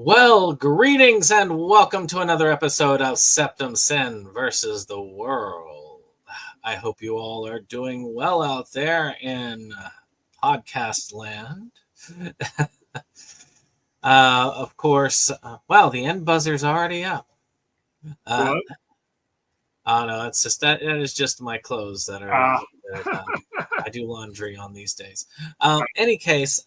Well, greetings and welcome to another episode of SeptumSin versus the world. I hope you all are doing well out there in podcast land. Of course, wow, the end buzzer's already up. What? Oh no, it's just that it is just my clothes that are. I do laundry on these days. Any case,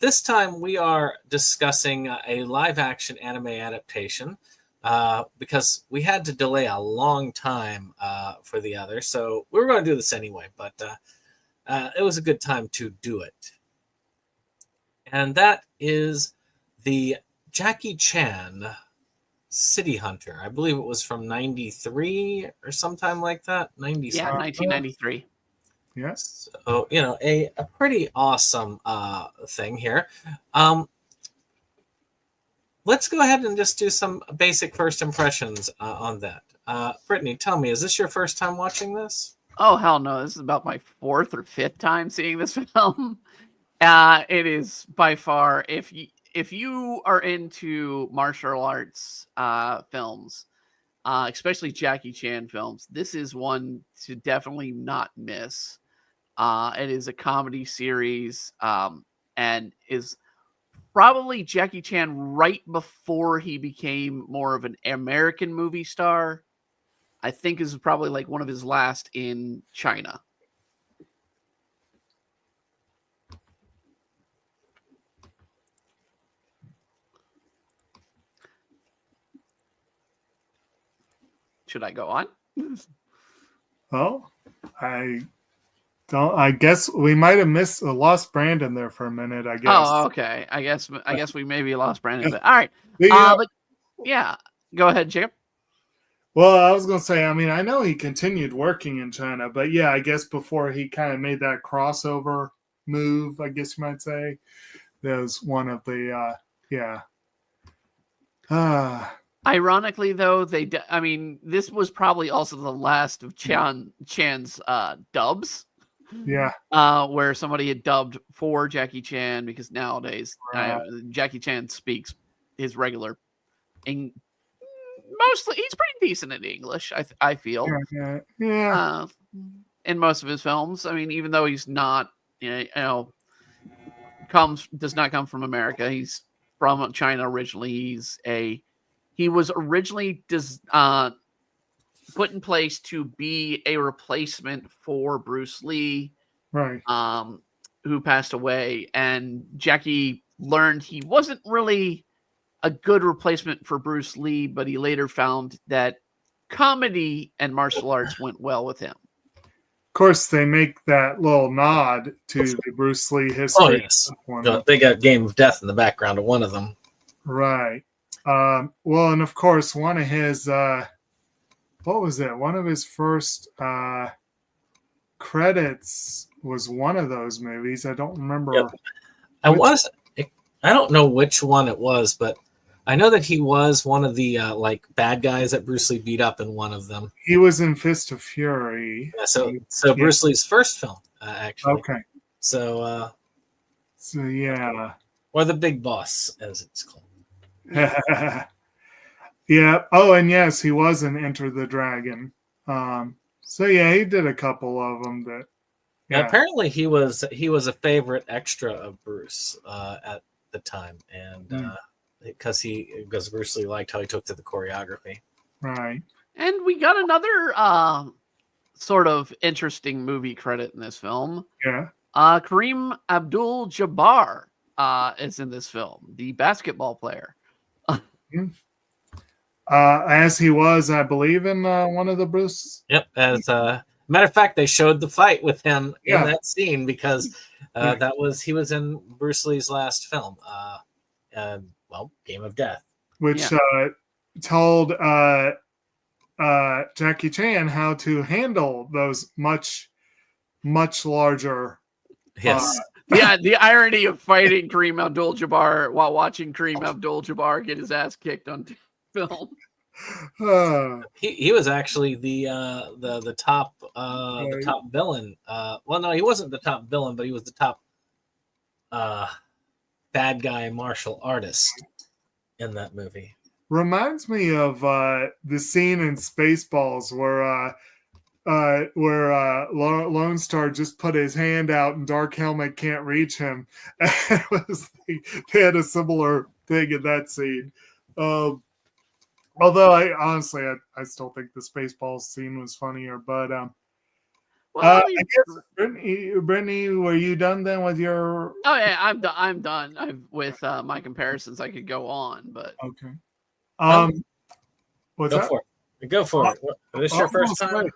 this time we are discussing a live-action anime adaptation because we had to delay a long time for the other, so we were going to do this anyway. But it was a good time to do it, and that is the Jackie Chan City Hunter. I believe it was from 93 or sometime like that. 97. Yeah, 1993. Yes. So, a pretty awesome thing here. Let's go ahead and just do some basic first impressions on that. Brittany, tell me, is this your first time watching this? Oh, hell no. This is about my fourth or fifth time seeing this film. It is by far, if you are into martial arts films, especially Jackie Chan films, this is one to definitely not miss. It is a comedy series and is probably Jackie Chan right before he became more of an American movie star. I think this is probably like one of his last in China. Should I go on? Oh, I guess we might have lost Brandon there for a minute. I guess. Oh, okay. I guess we maybe lost Brandon. But, all right. But yeah, go ahead, Jacob. Well, I was going to say, I know he continued working in China, but yeah, I guess before he kind of made that crossover move, I guess you might say, that was one of the, Ironically, though, this was probably also the last of Chan's dubs. Yeah. Where somebody had dubbed for Jackie Chan, because nowadays Jackie Chan speaks his regular mostly he's pretty decent in English, I feel. Yeah. In most of his films. Even though he's not, does not come from America. He's from China originally. He was originally put in place to be a replacement for Bruce Lee, right? Who passed away, and Jackie learned he wasn't really a good replacement for Bruce Lee, but he later found that comedy and martial arts went well with him. Of course, they make that little nod to the Bruce Lee history. Oh, yes. They got Game of Death in the background of one of them. Right. Well, and of course, one of his, what was it? One of his first credits was one of those movies. I don't remember. Yep. I don't know which one it was, but I know that he was one of the bad guys that Bruce Lee beat up in one of them. He was in Fist of Fury. Yeah, so Bruce Lee's first film, actually. Okay. So yeah. Or the Big Boss, as it's called. Yeah. Oh, and yes, he was in Enter the Dragon. So yeah, he did a couple of them. That. Yeah. Apparently, he was a favorite extra of Bruce at the time, and because Bruce Lee liked how he took to the choreography. Right. And we got another sort of interesting movie credit in this film. Yeah. Kareem Abdul-Jabbar is in this film, the basketball player. As he was, I believe, in one of the Bruce. Yep. As matter of fact, they showed the fight with him in that scene because he was in Bruce Lee's last film, Game of Death, which told Jackie Chan how to handle those much larger. Yes. The irony of fighting Kareem Abdul-Jabbar while watching Kareem Abdul-Jabbar get his ass kicked on film. He was actually the top the top villain. Well, no, he wasn't the top villain, but he was the top bad guy martial artist in that movie. Reminds me of the scene in Spaceballs where Lone Star just put his hand out and Dark Helmet can't reach him. They had a similar thing in that scene. Although I still think the Spaceballs scene was funnier. But I guess Brittany, were you done then with your? Oh yeah, I'm done. With my comparisons. I could go on, but Okay. Go for it. Go for it. Is this your first time?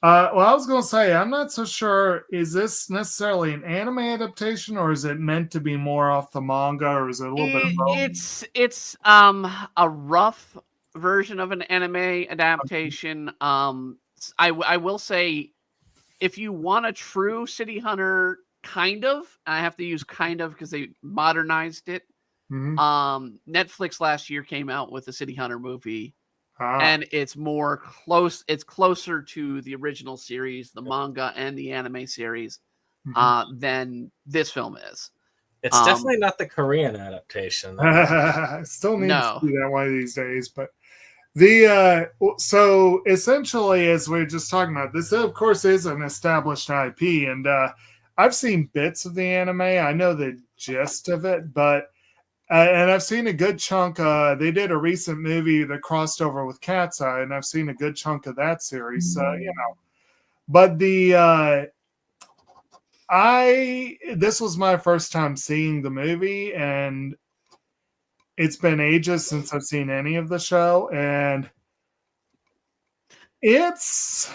Well, I was going to say, I'm not so sure. Is this necessarily an anime adaptation, or is it meant to be more off the manga, or is it a little bit of both? It's a rough version of an anime adaptation. I will say, if you want a true City Hunter, kind of, I have to use kind of because they modernized it. Mm-hmm. Netflix last year came out with the City Hunter movie. And it's more close. It's closer to the original series, the manga and the anime series, than this film is. It's definitely not the Korean adaptation. I still need to see that one of these days. But so essentially, as we we're just talking about, this of course is an established IP, and I've seen bits of the anime. I know the gist of it, but. And I've seen a good chunk. They did a recent movie that crossed over with Cat's Eye, and I've seen a good chunk of that series. But this was my first time seeing the movie, and it's been ages since I've seen any of the show, and it's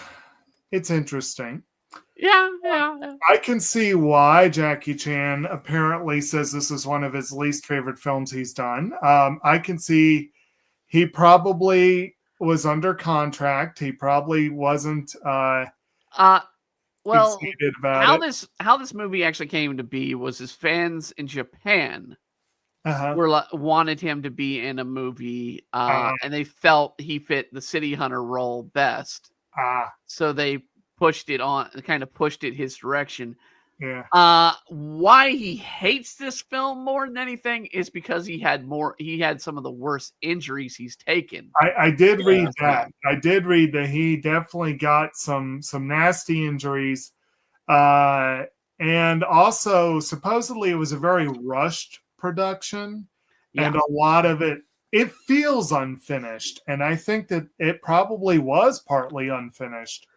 interesting. Yeah. I can see why Jackie Chan apparently says this is one of his least favorite films he's done. I can see he probably was under contract. He probably wasn't excited about it. How this movie actually came to be was his fans in Japan wanted him to be in a movie, and they felt he fit the City Hunter role best. So they pushed it his direction. Yeah. Why he hates this film more than anything is because he had some of the worst injuries he's taken. I did read that. I did read that he definitely got some nasty injuries. And also supposedly it was a very rushed production, and a lot of it feels unfinished. And I think that it probably was partly unfinished.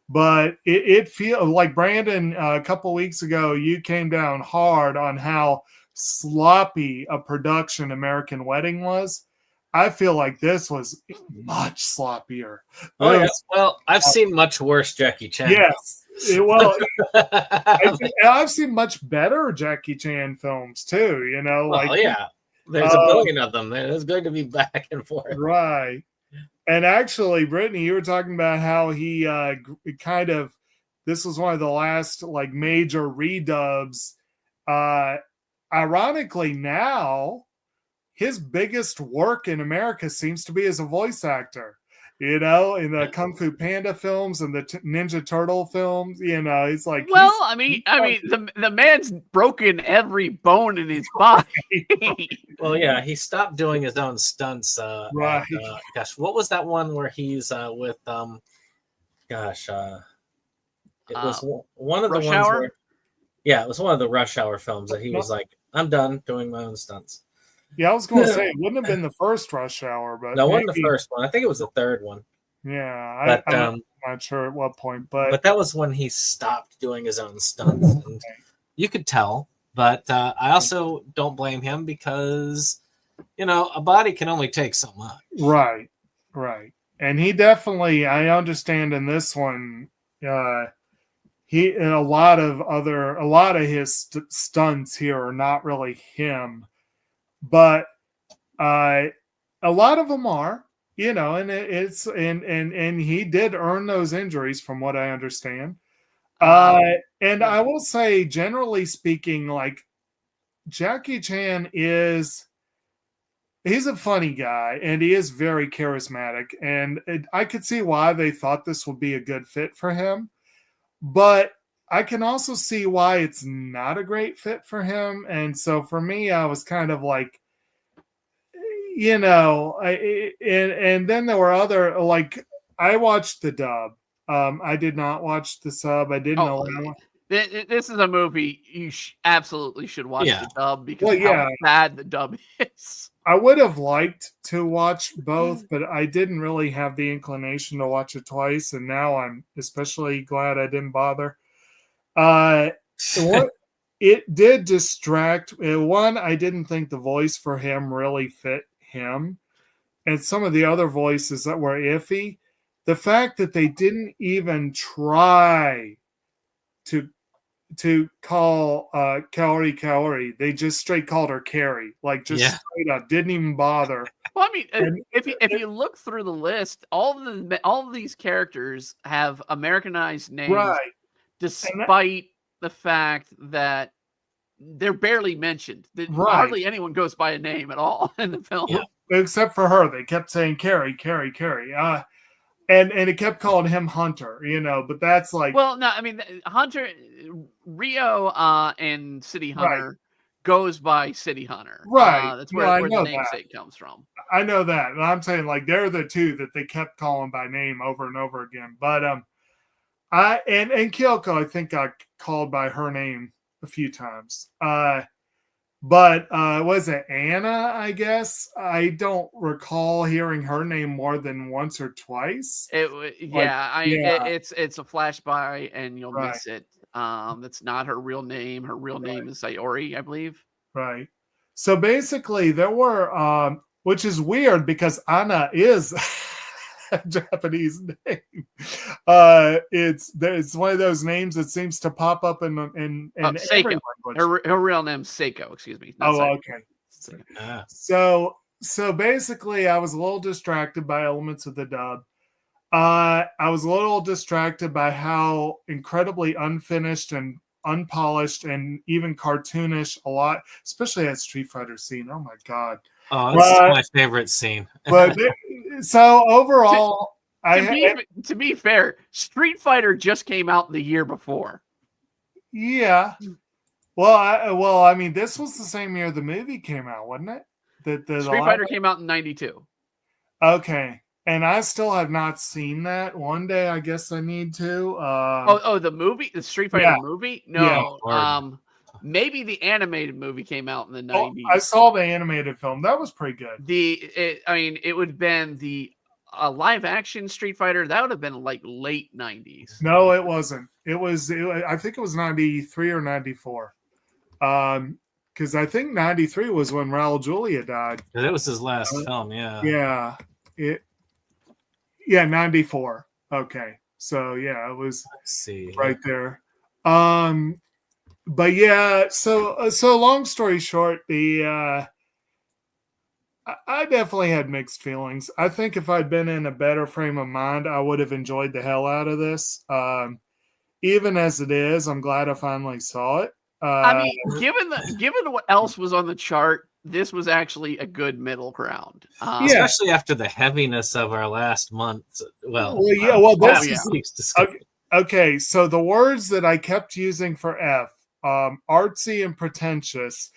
But it feels like, Brandon, a couple weeks ago, you came down hard on how sloppy a production American Wedding was. I feel like this was much sloppier. Well, I've seen much worse Jackie Chan. Yes. I've seen much better Jackie Chan films too. There's a billion of them. There's going to be back and forth. Right. And actually, Brittany, you were talking about how he this was one of the last major redubs. Ironically, now his biggest work in America seems to be as a voice actor. In the Kung Fu Panda films and the Ninja Turtle films, it's like. Well, the man's broken every bone in his body. Well, yeah, he stopped doing his own stunts. Right. Gosh, what was that one where he's with? It was one of the Rush ones Hour? where. Yeah, it was one of the Rush Hour films that he was like, "I'm done doing my own stunts." Yeah, I was going to say it wouldn't have been the first Rush Hour, but no, it wasn't the first one. I think it was the third one. Yeah, I'm not sure at what point, but that was when he stopped doing his own stunts. And you could tell, but I also don't blame him because a body can only take so much. Right, and he definitely. I understand in this one, he and a lot of his stunts here are not really him. But a lot of them are, and and he did earn those injuries from what I understand. And I will say, generally speaking, Jackie Chan he's a funny guy, and he is very charismatic, and I could see why they thought this would be a good fit for him. But I can also see why it's not a great fit for him. And so for me, I was kind of like, you know, and then there were other, like, I watched the dub. I did not watch the sub. I didn't know. This is a movie you absolutely should watch the dub because how bad the dub is. I would have liked to watch both, but I didn't really have the inclination to watch it twice, and now I'm especially glad I didn't bother. It did distract. One, I didn't think the voice for him really fit him, and some of the other voices that were iffy. The fact that they didn't even try to call Kaori Kaori, they just straight called her Carrie, like just straight up, didn't even bother. Well, I mean, if you look through the list, all of these characters have Americanized names, right? Despite the fact that they're barely mentioned. Hardly anyone goes by a name at all in the film, except for her. They kept saying Carrie, Carrie, Carrie. And it kept calling him Hunter, you know, but that's like... Well, no, I mean, Hunter, Rio and City Hunter goes by City Hunter. Right. That's where the namesake comes from. I know that. And I'm saying, like, they're the two that they kept calling by name over and over again. But and Kyoko, I think, got called by her name a few times. But was it Anna, I guess? I don't recall hearing her name more than once or twice. It's a flashby and you'll miss it. That's not her real name. Her real name is Sayori, I believe. Right. So basically there were, which is weird because Anna is a Japanese name. It's one of those names that seems to pop up in every language. Her real name's Seiko, excuse me. Okay. So basically I was a little distracted by elements of the dub. I was a little distracted by how incredibly unfinished and unpolished and even cartoonish a lot, especially that Street Fighter scene. Oh my God. Oh, this is my favorite scene. But so overall, to be fair, Street Fighter just came out the year before. Yeah. Well, I mean, this was the same year the movie came out, wasn't it? Street Fighter came out in 92. Okay. And I still have not seen that. One day, I guess I need to. The movie? The Street Fighter movie? No. Yeah. Maybe the animated movie came out in the 90s. I saw the animated film. That was pretty good. It would have been the live action Street Fighter. That would have been like late 90s. No, it wasn't. I think it was 93 or 94. Because I think 93 was when Raul Julia died. That was his last film, yeah. Yeah. 94. Okay. So yeah, it was right there. But yeah, so long story short, I definitely had mixed feelings. I think if I'd been in a better frame of mind, I would have enjoyed the hell out of this. Even as it is, I'm glad I finally saw it. I mean, given what else was on the chart, this was actually a good middle ground. Especially after the heaviness of our last month. Okay, so the words that I kept using for F, artsy and pretentious,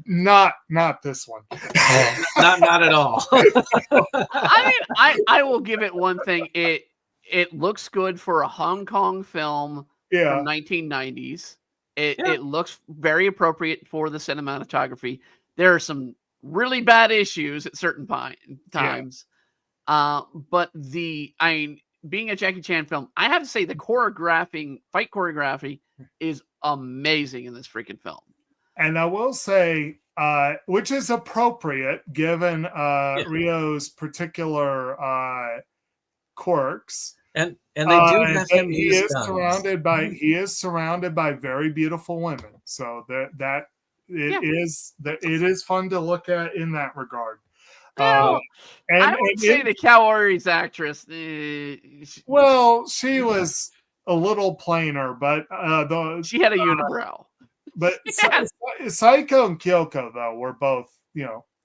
not this one. not at all. I mean, I will give it one thing. It looks good for a Hong Kong film from 1990s. It looks very appropriate for the cinematography. There are some really bad issues at certain times. But being a Jackie Chan film, I have to say the fight choreography is amazing in this freaking film. And I will say, which is appropriate given Rio's particular quirks. And they do have him he is surrounded by very beautiful women. So it is fun to look at in that regard. I would say the Kaori's actress. She was a little plainer, but she had a unibrow. But Saiko and Kyoko though were both,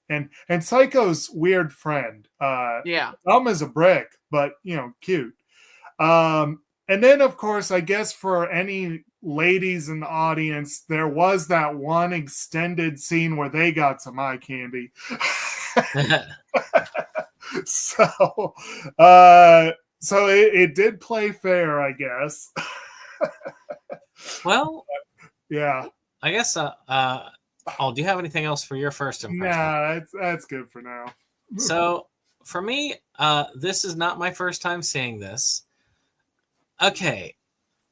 and Saiko's weird friend. Dumb as a brick, but cute. And then of course, I guess for any ladies in the audience, there was that one extended scene where they got some eye candy. So, so it did play fair, I guess. Well, yeah. I guess. Do you have anything else for your first impression? Nah, that's good for now. So, for me, this is not my first time seeing this. Okay,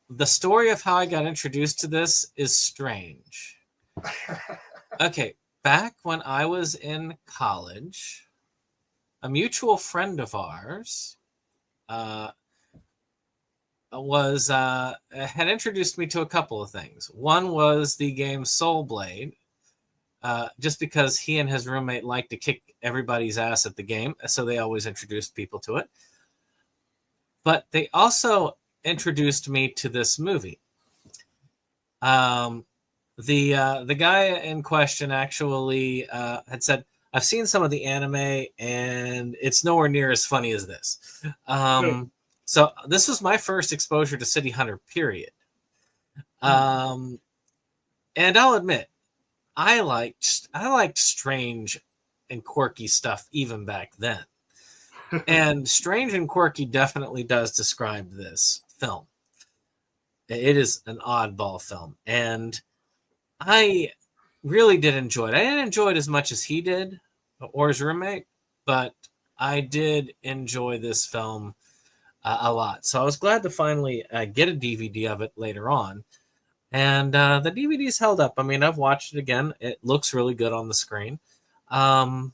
the story of how I got introduced to this is strange. Okay, back when I was in college, a mutual friend of ours had introduced me to a couple of things. One was the game Soul Blade, just because he and his roommate liked to kick everybody's ass at the game, so they always introduced people to it. But they also introduced me to this movie. The guy in question actually had said, "I've seen some of the anime, and it's nowhere near as funny as this." So this was my first exposure to City Hunter, period. And I'll admit, I liked strange and quirky stuff even back then. And strange and quirky definitely does describe this film. It is an oddball film, and I really did enjoy it. I didn't enjoy it as much as he did, or his roommate, but I did enjoy this film a lot. So I was glad to finally get a DVD of it later on. And the DVD's held up. I mean, I've watched it again. It looks really good on the screen. I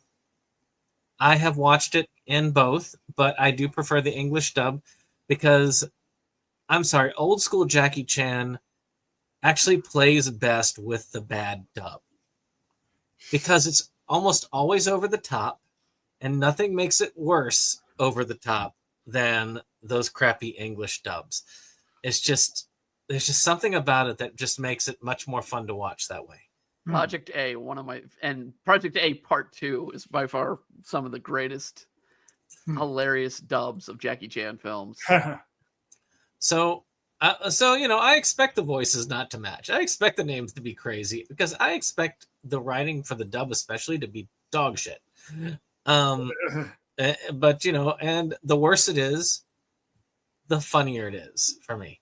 have watched it in both, but I do prefer the English dub because, I'm sorry, old school Jackie Chan actually plays best with the bad dub. Because it's almost always over the top, and nothing makes it worse over the top than those crappy English dubs. There's just something about it that just makes it much more fun to watch that way. Project A, and Project A Part 2 is by far some of the greatest hilarious dubs of Jackie Chan films. So I expect the voices not to match. I expect the names to be crazy because I expect the writing for the dub especially to be dog shit. But and the worse it is, the funnier it is for me.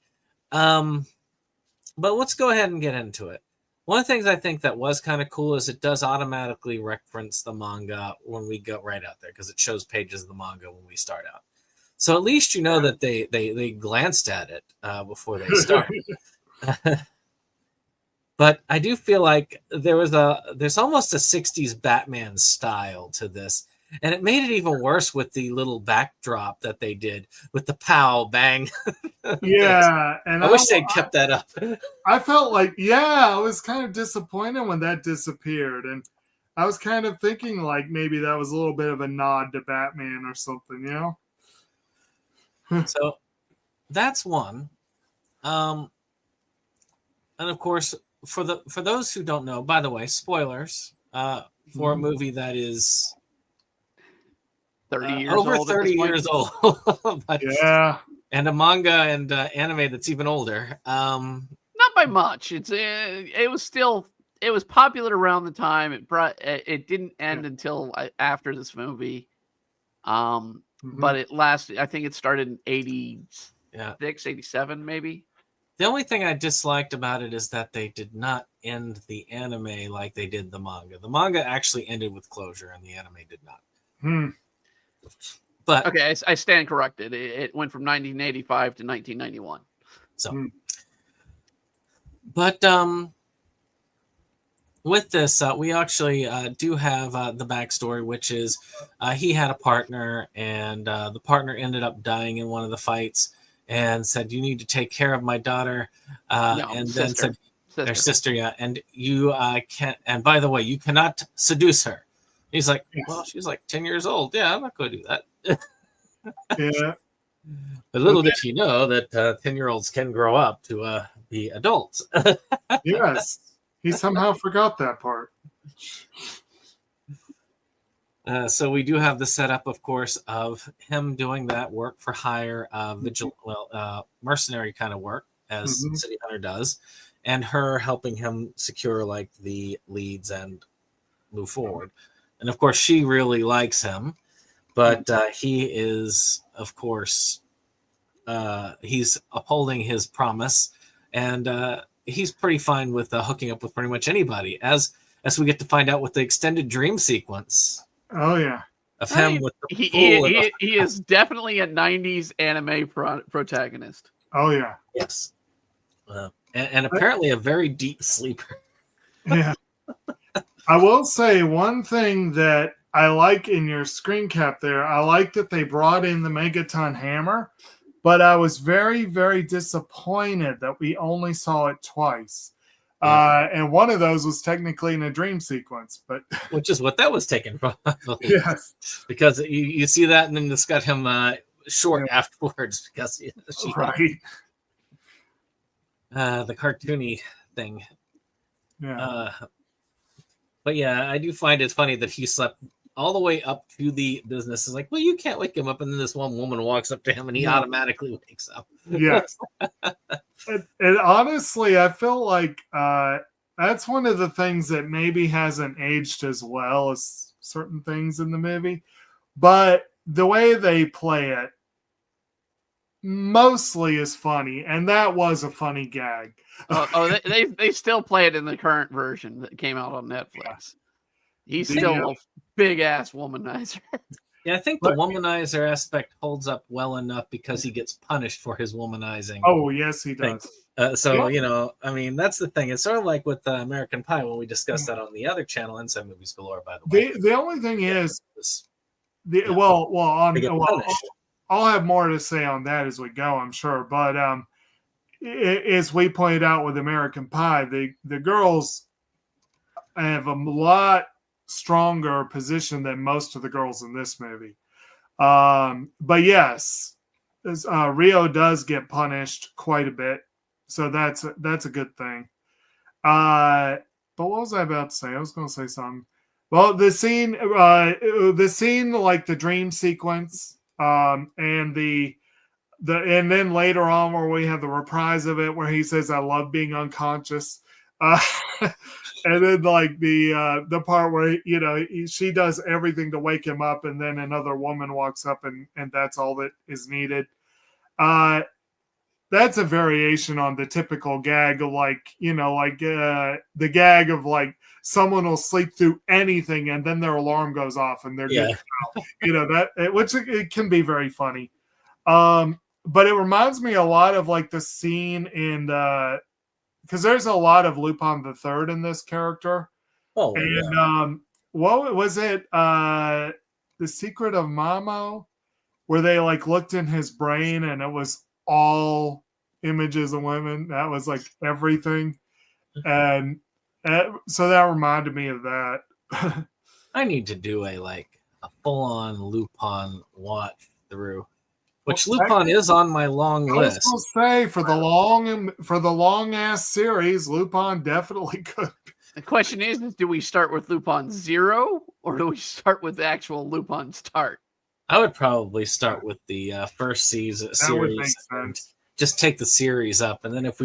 But let's go ahead and get into it. One of the things I think that was kind of cool is it does automatically reference the manga when we go right out there because it shows pages of the manga when we start out. So at least you know that they glanced at it before they started. But I do feel like there's almost a 60s Batman style to this. And it made it even worse with the little backdrop that they did with the pow bang. Yeah, and I wish they'd kept that up. I felt like, I was kind of disappointed when that disappeared, and I was kind of thinking like maybe that was a little bit of a nod to Batman or something, So that's one. And of course, for those who don't know, by the way, spoilers for a movie that is 30 years over old 30 years old. But, yeah. And a manga and anime that's even older. Not by much. It was popular around the time. It didn't end until after this movie. But it lasted. I think it started in 86, 87, maybe. The only thing I disliked about it is that they did not end the anime like they did the manga. The manga actually ended with closure, and the anime did not. But okay, I stand corrected. It went from 1985 to 1991. So, but with this, we actually do have the backstory, which is he had a partner, and the partner ended up dying in one of the fights, and said, "You need to take care of my daughter," and then said, "Their sister, yeah, and you can't. And by the way, you cannot seduce her." He's like, "Well, she's like 10 years old. Yeah, I'm not going to do that." Yeah. But little did he know that 10-year-olds can grow up to be adults. Yes. He somehow forgot that part. So we do have the setup, of course, of him doing that work for hire, mercenary kind of work, as City Hunter does, and her helping him secure like the leads and move forward. and of course she really likes him, but he is, of course, he's upholding his promise, and he's pretty fine with hooking up with pretty much anybody, as we get to find out with the extended dream sequence. Oh yeah, of him with the he is definitely a 90s anime protagonist. Oh yeah, yes, and apparently a very deep sleeper. Yeah, I will say one thing that I like in your screen cap there. I like that they brought in the Megaton hammer, but I was very, very disappointed that we only saw it twice. Yeah. And one of those was technically in a dream sequence, but which is what that was taken from. Yes, because you see that, and then it's got him short afterwards because right. The cartoony thing. Yeah. But yeah, I do find it funny that he slept all the way up to the business. Is like, well, you can't wake him up, and then this one woman walks up to him, and he automatically wakes up. Yes. and honestly, I feel like that's one of the things that maybe hasn't aged as well as certain things in the movie. But the way they play it mostly is funny, and that was a funny gag. They still play it in the current version that came out on Netflix. He's still a big ass womanizer. Yeah, I think the womanizer aspect holds up well enough because he gets punished for his womanizing. Oh yes, he does. I mean, that's the thing. It's sort of like with American Pie when we discussed that on the other channel, Inside Movies Galore. By the way, the only thing is, I'll have more to say on that as we go, I'm sure. But as we pointed out with American Pie, the girls have a lot stronger position than most of the girls in this movie. But yes, Rio does get punished quite a bit, so that's a good thing. But what was I about to say? I was going to say something. Well, the scene like the dream sequence, and and then later on where we have the reprise of it where he says, "I love being unconscious," and then like the part where she does everything to wake him up, and then another woman walks up and that's all that is needed. That's a variation on the typical gag of the gag of like someone will sleep through anything and then their alarm goes off and they're good. Which it can be very funny. But it reminds me a lot of like the scene in because there's a lot of Lupin the Third in this character. Oh, and what was it? The Secret of Mamo, where they like looked in his brain and it was all images of women. That was like everything, and so that reminded me of that. I need to do a full-on Lupin watch through. Which Lupin is on my long list. I was going to say for the long ass series, Lupin definitely could. The question is, do we start with Lupin 0 or do we start with the actual Lupin start? I would probably start with the first series. Would make sense. Just take the series up, and then if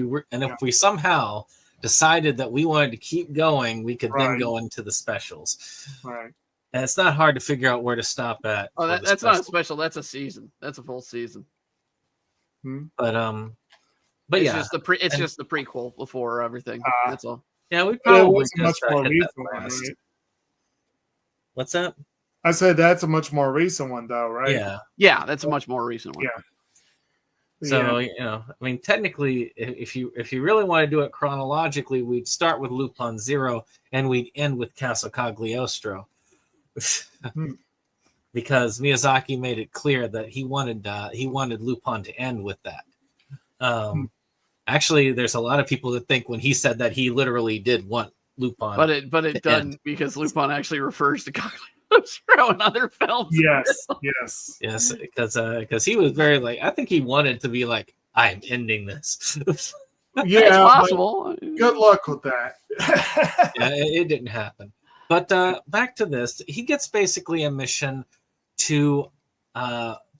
we somehow decided that we wanted to keep going, we could then go into the specials. Right. And it's not hard to figure out where to stop at. Oh, that's not a special. That's a season. That's a full season. But it's just just the prequel before everything. That's all. Yeah, we probably much more recent one, right? What's that? I said that's a much more recent one, though, right? Yeah, that's a much more recent one. Yeah. So I mean, technically, if you really want to do it chronologically, we'd start with Lupin 0 and we'd end with Castle Cagliostro. Because Miyazaki made it clear that he wanted Lupin to end with that. Actually, there's a lot of people that think when he said that he literally did want Lupin, but it doesn't, because Lupin actually refers to Cagliostro in other films. Yes, because he was very I think he wanted to be like, I'm ending this. Yeah, it's possible. Good luck with that. It didn't happen. But back to this, he gets basically a mission to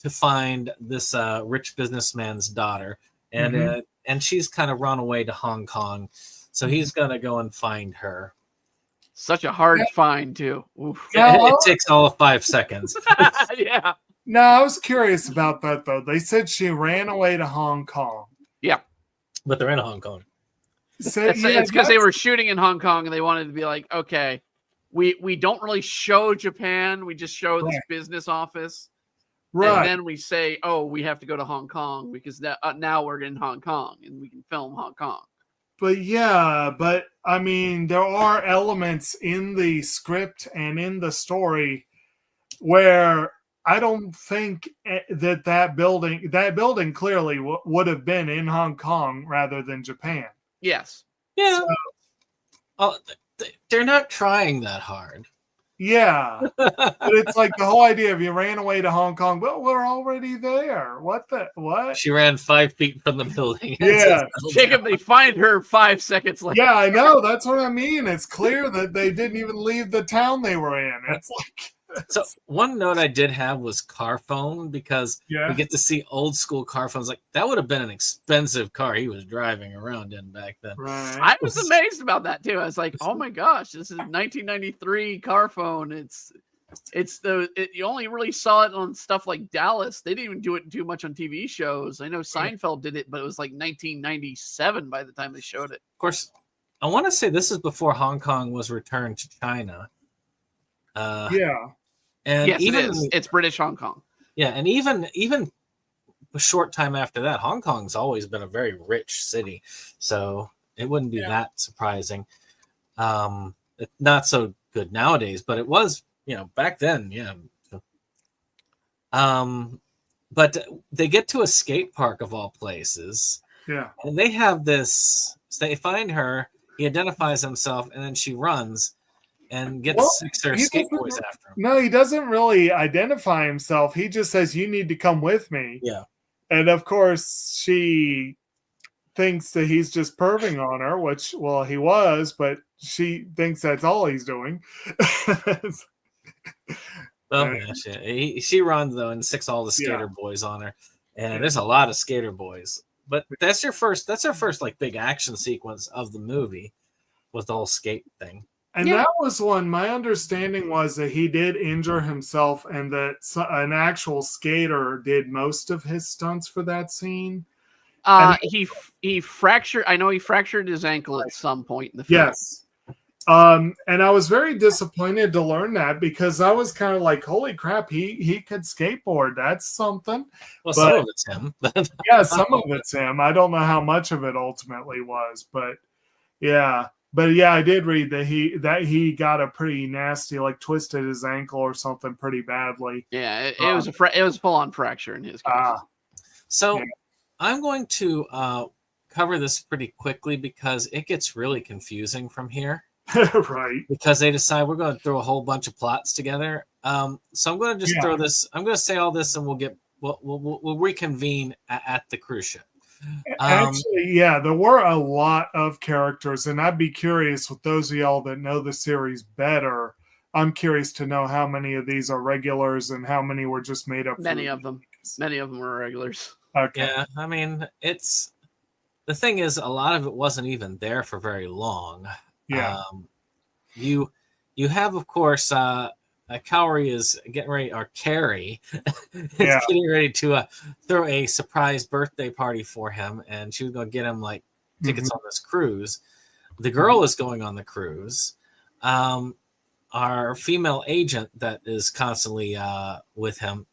find this rich businessman's daughter, and she's kind of run away to Hong Kong, so he's gonna go and find her. Such a hard find, too. Oof. It takes all of 5 seconds. Yeah. No, I was curious about that, though. They said she ran away to Hong Kong. Yeah. But they're in Hong Kong. So, It's because they were shooting in Hong Kong and they wanted to be like, okay, we don't really show Japan. We just show this business office. Right. And then we say, oh, we have to go to Hong Kong because now we're in Hong Kong and we can film Hong Kong. But I mean, there are elements in the script and in the story where I don't think that building clearly would have been in Hong Kong rather than Japan. Yes. Yeah. So, they're not trying that hard. Yeah. But it's like the whole idea of you ran away to Hong Kong, but we're already there. What? She ran 5 feet from the building. Yeah. Jacob, they find her 5 seconds later. Yeah, I know. That's what I mean. It's clear that they didn't even leave the town they were in. It's like... So one note I did have was car phone, because we get to see old school car phones. Like, that would have been an expensive car he was driving around in back then. Right. I was amazed about that too. I was like, oh my gosh, this is 1993 car phone. You only really saw it on stuff like Dallas. They didn't even do it too much on TV shows. I know Seinfeld did it, but it was like 1997 by the time they showed it. Of course, I want to say this is before Hong Kong was returned to China. And yes, it is. It's British Hong Kong. Yeah, and even a short time after that, Hong Kong's always been a very rich city, so it wouldn't be that surprising. It's not so good nowadays, but it was, back then, yeah. But they get to a skate park of all places. Yeah. And they have this. So they find her. He identifies himself, and then she runs and gets 6 or skate boys after him. No, he doesn't really identify himself. He just says, you need to come with me. Yeah. And of course, she thinks that he's just perving on her, which, well, he was, but she thinks that's all he's doing. She runs, though, and sicks all the skater boys on her. And there's a lot of skater boys. But that's our first like big action sequence of the movie, was the whole skate thing. And that was one, my understanding was that he did injure himself and that an actual skater did most of his stunts for that scene. He fractured, I know he fractured his ankle at some point in the film. Yes. And I was very disappointed to learn that, because I was kind of like, holy crap, he could skateboard. That's something. Well, some of it's him. Yeah, some of it's him. I don't know how much of it ultimately was, but yeah. But yeah, I did read that he got a pretty nasty, like twisted his ankle or something pretty badly. Yeah, it was a full on fracture in his case. So I'm going to cover this pretty quickly because it gets really confusing from here. Right. Because they decide we're going to throw a whole bunch of plots together. So I'm going to just throw this. I'm going to say all this, and we'll reconvene at the cruise ship. Actually, there were a lot of characters, and I'd be curious with those of y'all that know the series better. I'm curious to know how many of these are regulars and how many were just made up. Many of them were regulars. Okay. Yeah, I mean, the thing is, a lot of it wasn't even there for very long. Yeah. You have, of course, Carrie is getting ready, or Carrie is getting ready to throw a surprise birthday party for him, and she was going to get him like tickets on this cruise. The girl is going on the cruise. Our female agent that is constantly with him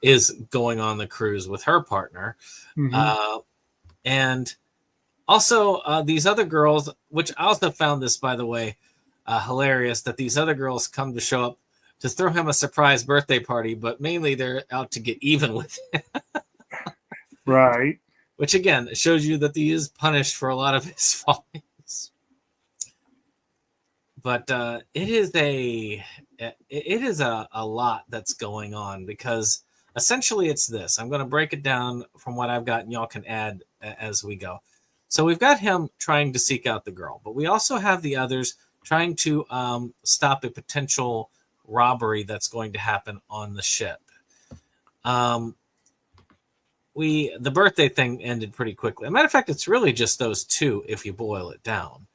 is going on the cruise with her partner. And also these other girls, which I also found this, by the way, hilarious, that these other girls come to show up to throw him a surprise birthday party, but mainly they're out to get even with him. Right. Which again shows you that he is punished for a lot of his follies. But it is a lot that's going on, because essentially it's this. I'm going to break it down from what I've got, and y'all can add as we go. So we've got him trying to seek out the girl, but we also have the others trying to stop a potential robbery that's going to happen on the ship. The birthday thing ended pretty quickly. As a matter of fact, it's really just those two if you boil it down.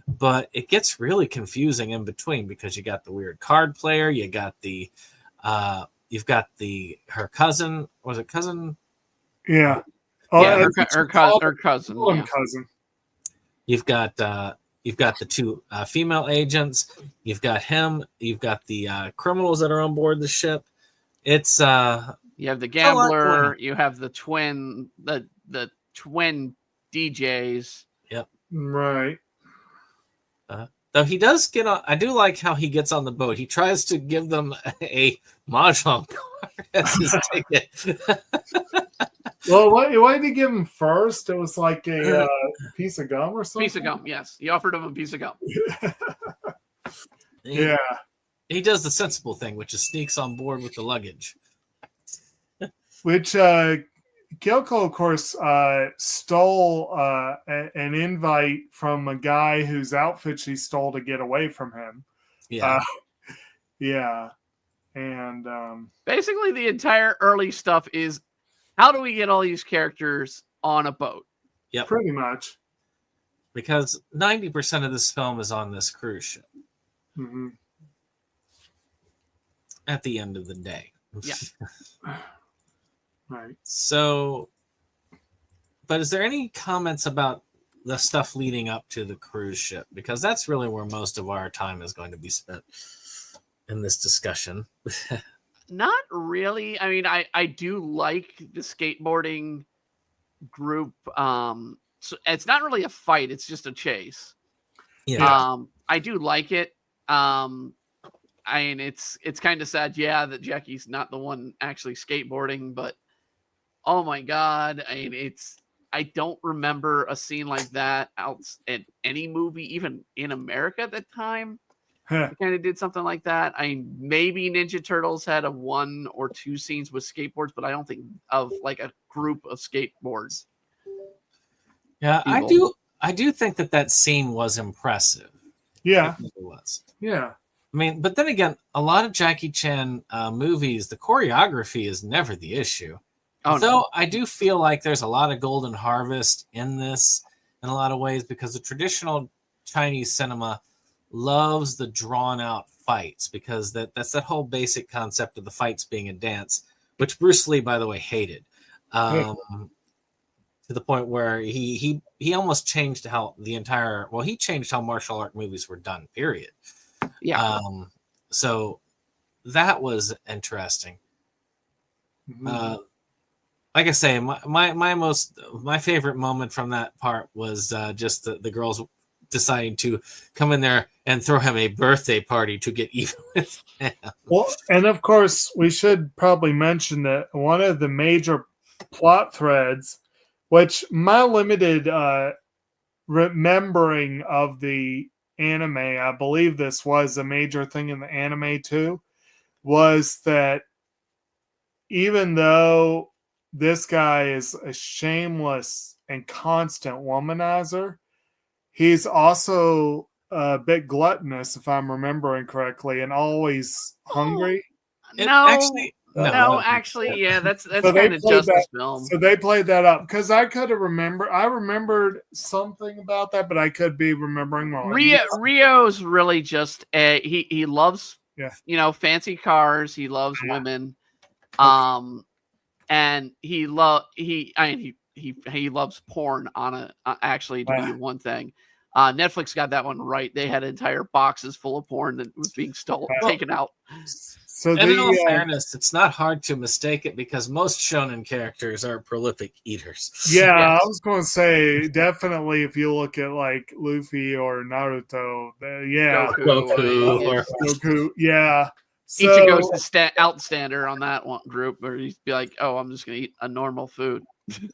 but it gets really confusing in between because you got the weird card player, you got the you've got her cousin. Was it cousin? Yeah. Her cousin. Yeah. Cousin. You've got the two female agents. You've got him. You've got the criminals that are on board the ship. It's you have the gambler. You have the twin DJs. Yep. Right. Though he does get on, I do like how he gets on the boat. He tries to give them a mahjong card as his ticket. Well, why did he give him first? It was like a piece of gum or something? Piece of gum, yes. He offered him a piece of gum. Yeah. He does the sensible thing, which is sneaks on board with the luggage. Which Kyoko, of course, stole an invite from a guy whose outfit she stole to get away from him. Yeah. Yeah. And basically the entire early stuff is how do we get all these characters on a boat? Yep. Pretty much. Because 90% of this film is on this cruise ship. Mm-hmm. At the end of the day. Yeah. Right. So, but is there any comments about the stuff leading up to the cruise ship? Because that's really where most of our time is going to be spent in this discussion. Not really. I mean, I do like the skateboarding group. So it's not really a fight. It's just a chase. Yeah. I do like it. I mean, it's kind of sad, that Jackie's not the one actually skateboarding, but oh my God. I mean, I don't remember a scene like that out in any movie, even in America at that time. Kind of did something like that. I mean, maybe Ninja Turtles had a 1 or 2 scenes with skateboards, but I don't think of like a group of skateboards. Yeah, people. I do think that scene was impressive. Yeah, it was. Yeah. I mean, but then again, a lot of Jackie Chan movies, the choreography is never the issue. Though I do feel like there's a lot of golden harvest in this in a lot of ways because the traditional Chinese cinema loves the drawn out fights because that's that whole basic concept of the fights being a dance, which Bruce Lee, by the way, hated. To the point where he almost changed how he changed how martial art movies were done, period. Yeah. So that was interesting. Mm-hmm. Like I say, my favorite moment from that part was just the girls deciding to come in there and throw him a birthday party to get even with him. Well, and of course, we should probably mention that one of the major plot threads, which my limited remembering of the anime, I believe this was a major thing in the anime too, was that even though this guy is a shameless and constant womanizer, he's also a bit gluttonous, if I'm remembering correctly, and always hungry. Actually, yeah, that's so kind of just this film. So they played that up because I remembered something about that, but I could be remembering wrong. Rio's really just he loves fancy cars. He loves women, and he loves porn to be one thing. Netflix got that one right. They had entire boxes full of porn that was being taken out. So in all fairness, it's not hard to mistake it because most shonen characters are prolific eaters. Yeah, yes. I was going to say definitely if you look at like Luffy or Naruto, Goku, yeah. So, Ichigo's the outstander on that one group, where he'd be like, "Oh, I'm just going to eat a normal food."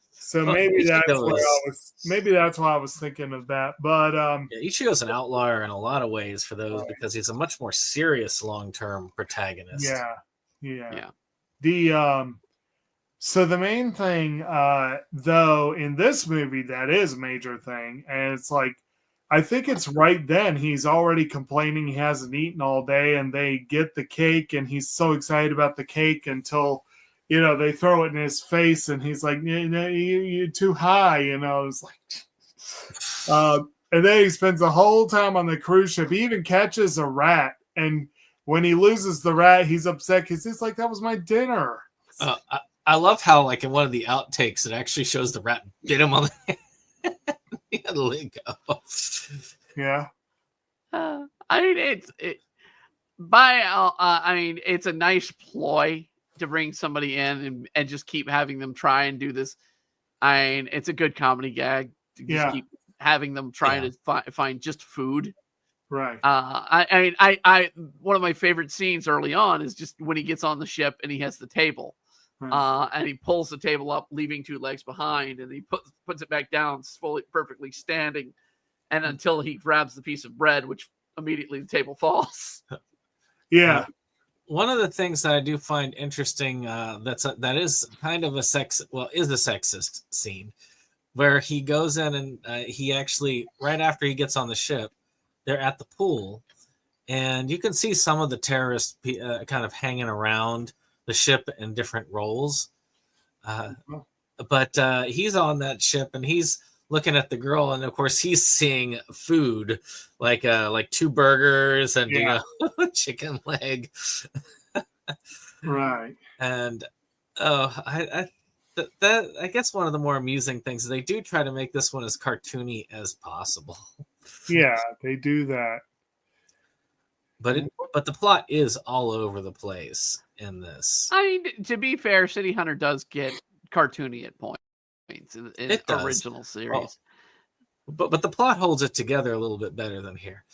So maybe that's why I was thinking of that. But Ichigo's an outlier in a lot of ways for those because he's a much more serious long-term protagonist. Yeah. So the main thing, though, in this movie that is a major thing, and it's like I think it's right then he's already complaining he hasn't eaten all day, and they get the cake, and he's so excited about the cake until they throw it in his face, and he's like, "You're too high," It's like, And then he spends the whole time on the cruise ship. He even catches a rat. And when he loses the rat, he's upset because it's like, that was my dinner. I love how, like, in one of the outtakes, it actually shows the rat bit him on the head. He had to let go. Yeah. I mean, it's a nice ploy to bring somebody in and just keep having them try and do this. I mean, it's a good comedy gag to just keep having them trying to find just food. Right. I one of my favorite scenes early on is just when he gets on the ship and he has the table. Right. And he pulls the table up, leaving two legs behind, and he puts it back down, fully perfectly standing, and until he grabs the piece of bread, which immediately the table falls. Yeah. One of the things that I do find interesting, that is kind of a sexist scene, where he goes in and he actually, right after he gets on the ship, they're at the pool, and you can see some of the terrorists kind of hanging around the ship in different roles. But he's on that ship and he's looking at the girl, and of course he's seeing food like 2 burgers and chicken leg. Right. And I guess one of the more amusing things is they do try to make this one as cartoony as possible. Yeah, they do that. But the plot is all over the place in this. I mean, to be fair, City Hunter does get cartoony at points in original series. But the plot holds it together a little bit better than here.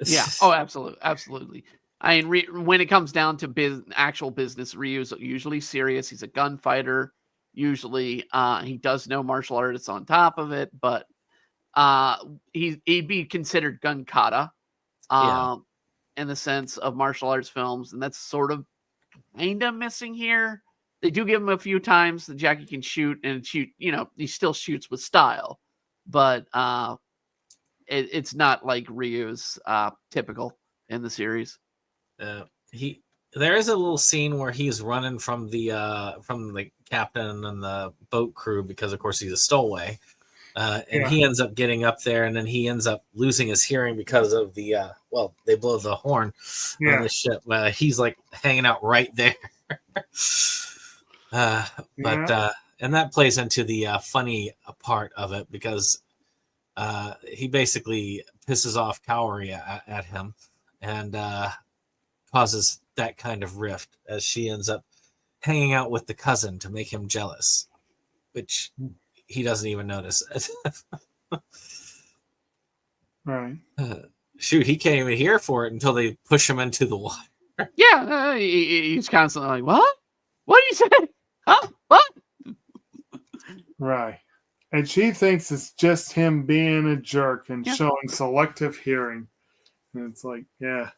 Yeah. Oh, absolutely. I mean, when it comes down to actual business, Ryu's usually serious. He's a gunfighter. Usually, he does know martial arts on top of it, but he'd be considered gun kata. In the sense of martial arts films, and that's sort of kind of missing here. They do give him a few times that Jackie can shoot, he still shoots with style, but it's not like Ryu's typical in the series. There is a little scene where he's running from the captain and the boat crew because, of course, he's a stowaway. He ends up getting up there, and then he ends up losing his hearing because of they blow the horn on the ship. He's like hanging out right there. And that plays into the funny part of it because he basically pisses off Kaori at him and causes that kind of rift as she ends up hanging out with the cousin to make him jealous, which he doesn't even notice. Right. Shoot, he can't even hear for it until they push him into the water. Yeah, he's constantly like, "What? What do you say? Huh? What?" Right. And she thinks it's just him being a jerk and showing selective hearing. And it's like, yeah.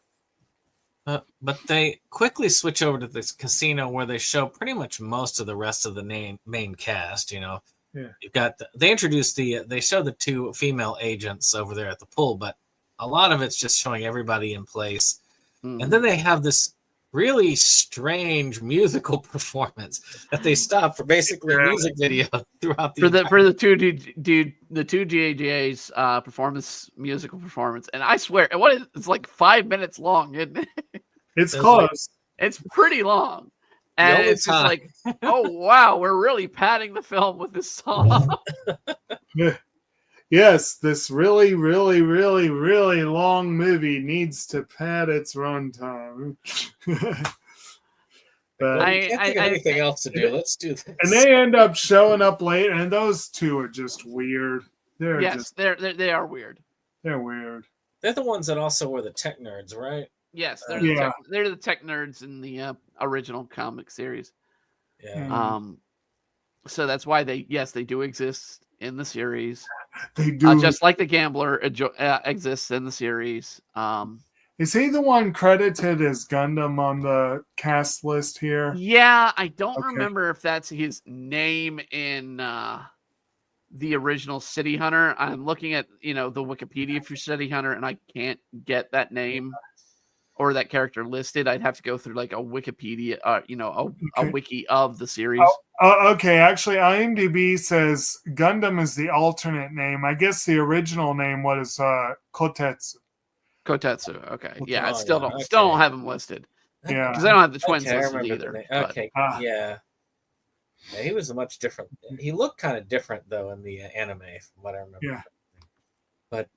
But they quickly switch over to this casino where they show pretty much most of the rest of the main cast, You've got they show the 2 female agents over there at the pool, but a lot of it's just showing everybody in place. Mm-hmm. And then they have this really strange musical performance that they stop for basically a music video throughout the for the two GAGA's musical performance. And I swear, it's like 5 minutes long, isn't it? It's close. It's pretty long. And it's just like, oh, wow, we're really padding the film with this song. Yes, this really, really, really, really long movie needs to pad its runtime. But I can't think of anything else to do. Let's do this. And they end up showing up late, and those 2 are just weird. They are weird. They're weird. They're the ones that also were the tech nerds, right? Yes, they're the tech nerds in the original comic series. Yeah. So that's why they do exist in the series. They do, just like the Gambler exists in the series. Is he the one credited as Gundam on the cast list here? Yeah, I don't remember if that's his name in the original City Hunter. I'm looking at the Wikipedia for City Hunter, and I can't get that name. or that character listed. I'd have to go through like a Wikipedia, a wiki of the series. Okay. Actually, IMDb says Gundam is the alternate name. I guess the original name was Kotetsu. Kotetsu. Okay. Yeah, I Oh, still yeah, don't have them listed. Yeah. Because I don't have the twins Okay, I listed remember either. the name. But, Okay, yeah. Yeah, he was a much different. He looked kind of different though in the anime, from what I remember. Yeah. But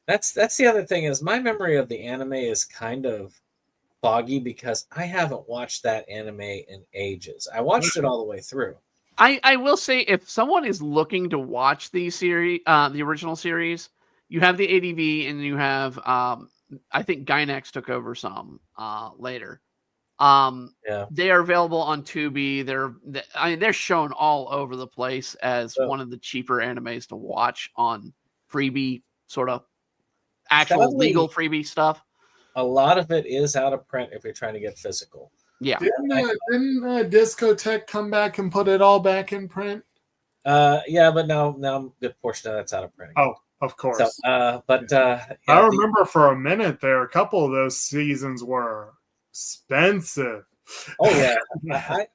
that's the other thing is my memory of the anime is kind of foggy because I haven't watched that anime in ages. I watched it all the way through. I will say if someone is looking to watch the series, the original series, you have the ADV and you have I think Gynax took over some later. Yeah. They are available on Tubi. They're shown all over the place as one of the cheaper animes to watch on freebie, sort of actual Sadly, legal freebie stuff. A lot of it is out of print if you're trying to get physical. Yeah. Didn't Discotech come back and put it all back in print? Yeah, but now a good portion of that's out of print. Oh, of course. So, I remember for a minute there, a couple of those seasons were expensive. Oh yeah,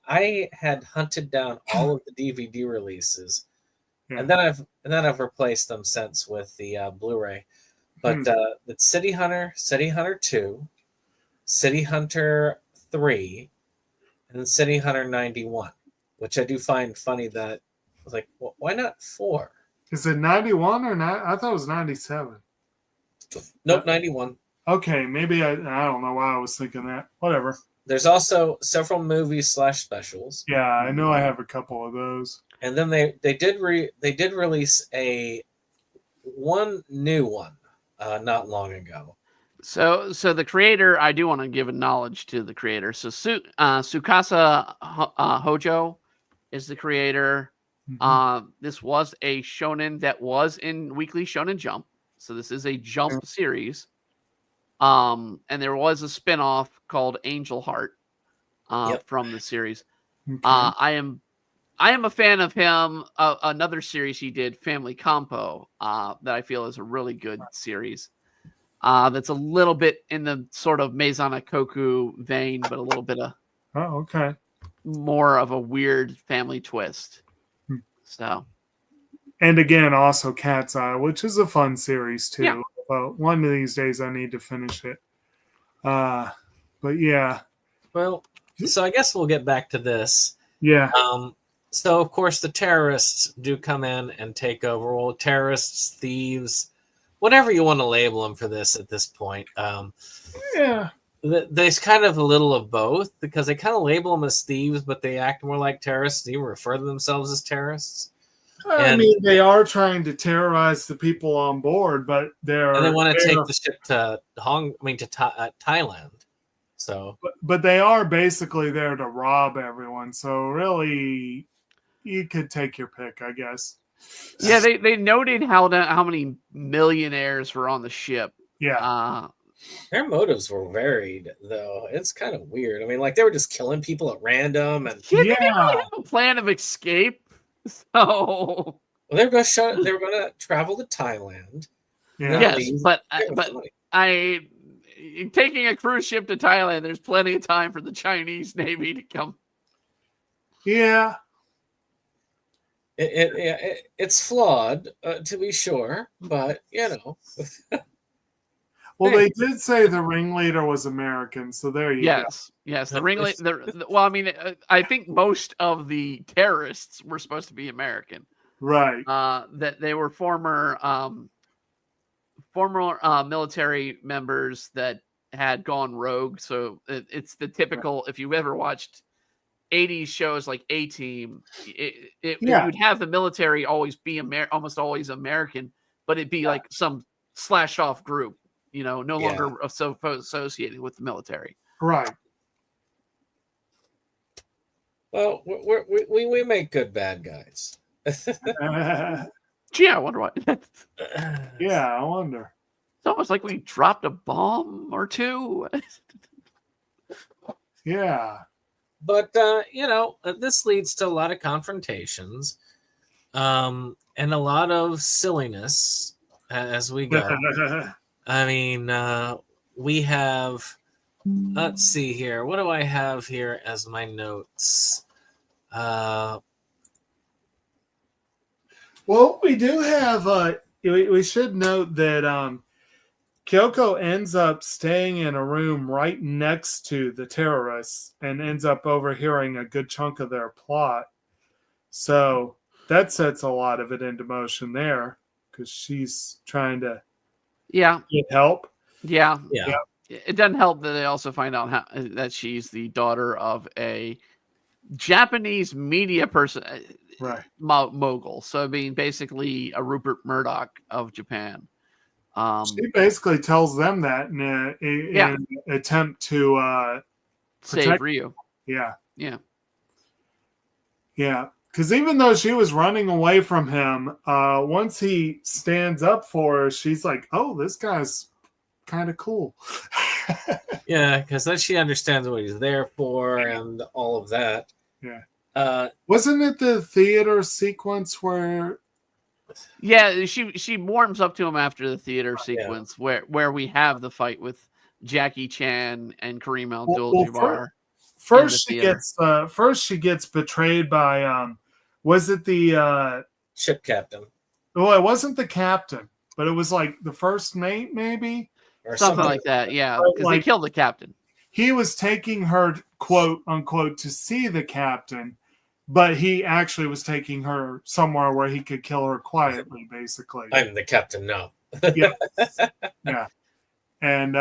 I had hunted down all of the DVD releases, and then I've replaced them since with the Blu-ray. But the City Hunter 2, City Hunter 3, and City Hunter 91, which I do find funny that I was like, well, why not 4? Is it 91 or not? I thought it was 97. Nope, 91. Okay, maybe I don't know why I was thinking that. Whatever. There's also several movies / specials. Yeah, I know I have a couple of those. And then they did release one new one not long ago. So the creator, I do want to give a knowledge to the creator. So Tsukasa Hojo is the creator. Mm-hmm. This was a shonen that was in Weekly Shonen Jump. So this is a Jump series. And there was a spinoff called Angel Heart from the series. Okay. I am a fan of him. Another series he did, Family Compo, that I feel is a really good series. That's a little bit in the sort of Maison Koku vein, but a little bit of more of a weird family twist. So, and again, also Cat's Eye, which is a fun series too. Yeah. One of these days, I need to finish it. But yeah. Well, so I guess we'll get back to this. Yeah. So of course the terrorists do come in and take over. Well, terrorists, thieves, whatever you want to label them for this at this point. Yeah. There's kind of a little of both because they kind of label them as thieves, but they act more like terrorists. They even refer to themselves as terrorists. I mean, they are trying to terrorize the people on board, but they want to take the ship to Thailand. So, but they are basically there to rob everyone. So really, you could take your pick, I guess. Yeah, they noted how many millionaires were on the ship. Yeah. Their motives were varied, though. It's kind of weird. I mean, like they were just killing people at random, and they didn't really have a plan of escape. So they were going to travel to Thailand. Yeah. Yes, but taking a cruise ship to Thailand, there's plenty of time for the Chinese Navy to come. Yeah. It's flawed, to be sure, but you know. Well, they did say the ringleader was American, so there you go. Yes, the ringleader. Well, I mean, I think most of the terrorists were supposed to be American, right? That they were former military members that had gone rogue. So it's the typical. If you ever watched 80s shows like A-Team, you'd have the military always be almost always American, but it'd be like some slash off group. You know, no longer so associated with the military. Right. Well, we make good bad guys. Gee, I wonder what. Yeah, I wonder. It's almost like we dropped a bomb or two. Yeah. But, this leads to a lot of confrontations and a lot of silliness as we go. I mean, we have, let's see here. What do I have here as my notes? Well, we do have, we should note that Kyoko ends up staying in a room right next to the terrorists and ends up overhearing a good chunk of their plot. So that sets a lot of it into motion there because she's trying to get help. Yeah. It doesn't help that they also find out that she's the daughter of a Japanese media person, right? Mogul. So, I mean, basically a Rupert Murdoch of Japan. She basically tells them that in an attempt to save Ryu. Yeah. Yeah. Because even though she was running away from him, once he stands up for her, she's like, "Oh, this guy's kind of cool." Yeah, because then she understands what he's there for and all of that. Yeah. Wasn't it the theater sequence where? Yeah, she warms up to him after the theater sequence where we have the fight with Jackie Chan and Kareem Abdul-Jabbar. First she gets betrayed by was it the ship captain? Well, it wasn't the captain, but it was like the first mate, maybe, or something like that. Yeah, because they killed the captain. He was taking her, quote unquote, to see the captain, but he actually was taking her somewhere where he could kill her quietly, basically. I'm the captain now. Yeah. And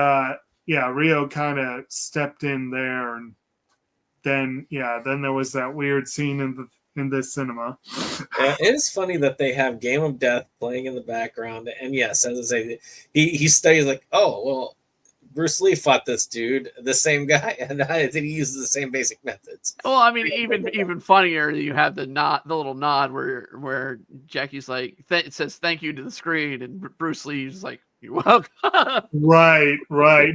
Rio kind of stepped in there, and then there was that weird scene in the cinema. It is funny that they have Game of Death playing in the background, and yes, as I say, he studies like, oh well, Bruce Lee fought this dude, the same guy, and he uses the same basic methods. Well, I mean, even funnier, you have the little nod where Jackie's like, it says thank you to the screen, and Bruce Lee's like, you're welcome. Right.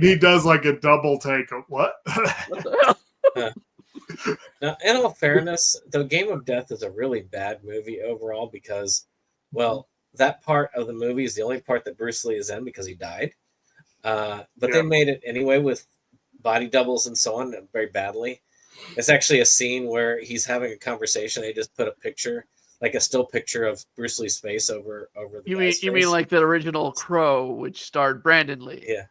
He does like a double take of what? What the hell? Now, in all fairness, the Game of Death is a really bad movie overall because, well, that part of the movie is the only part that Bruce Lee is in because he died. But they made it anyway with body doubles and so on very badly. It's actually a scene where he's having a conversation. They just put a picture, like a still picture of Bruce Lee's face over the You mean like the original Crow, which starred Brandon Lee? Yeah.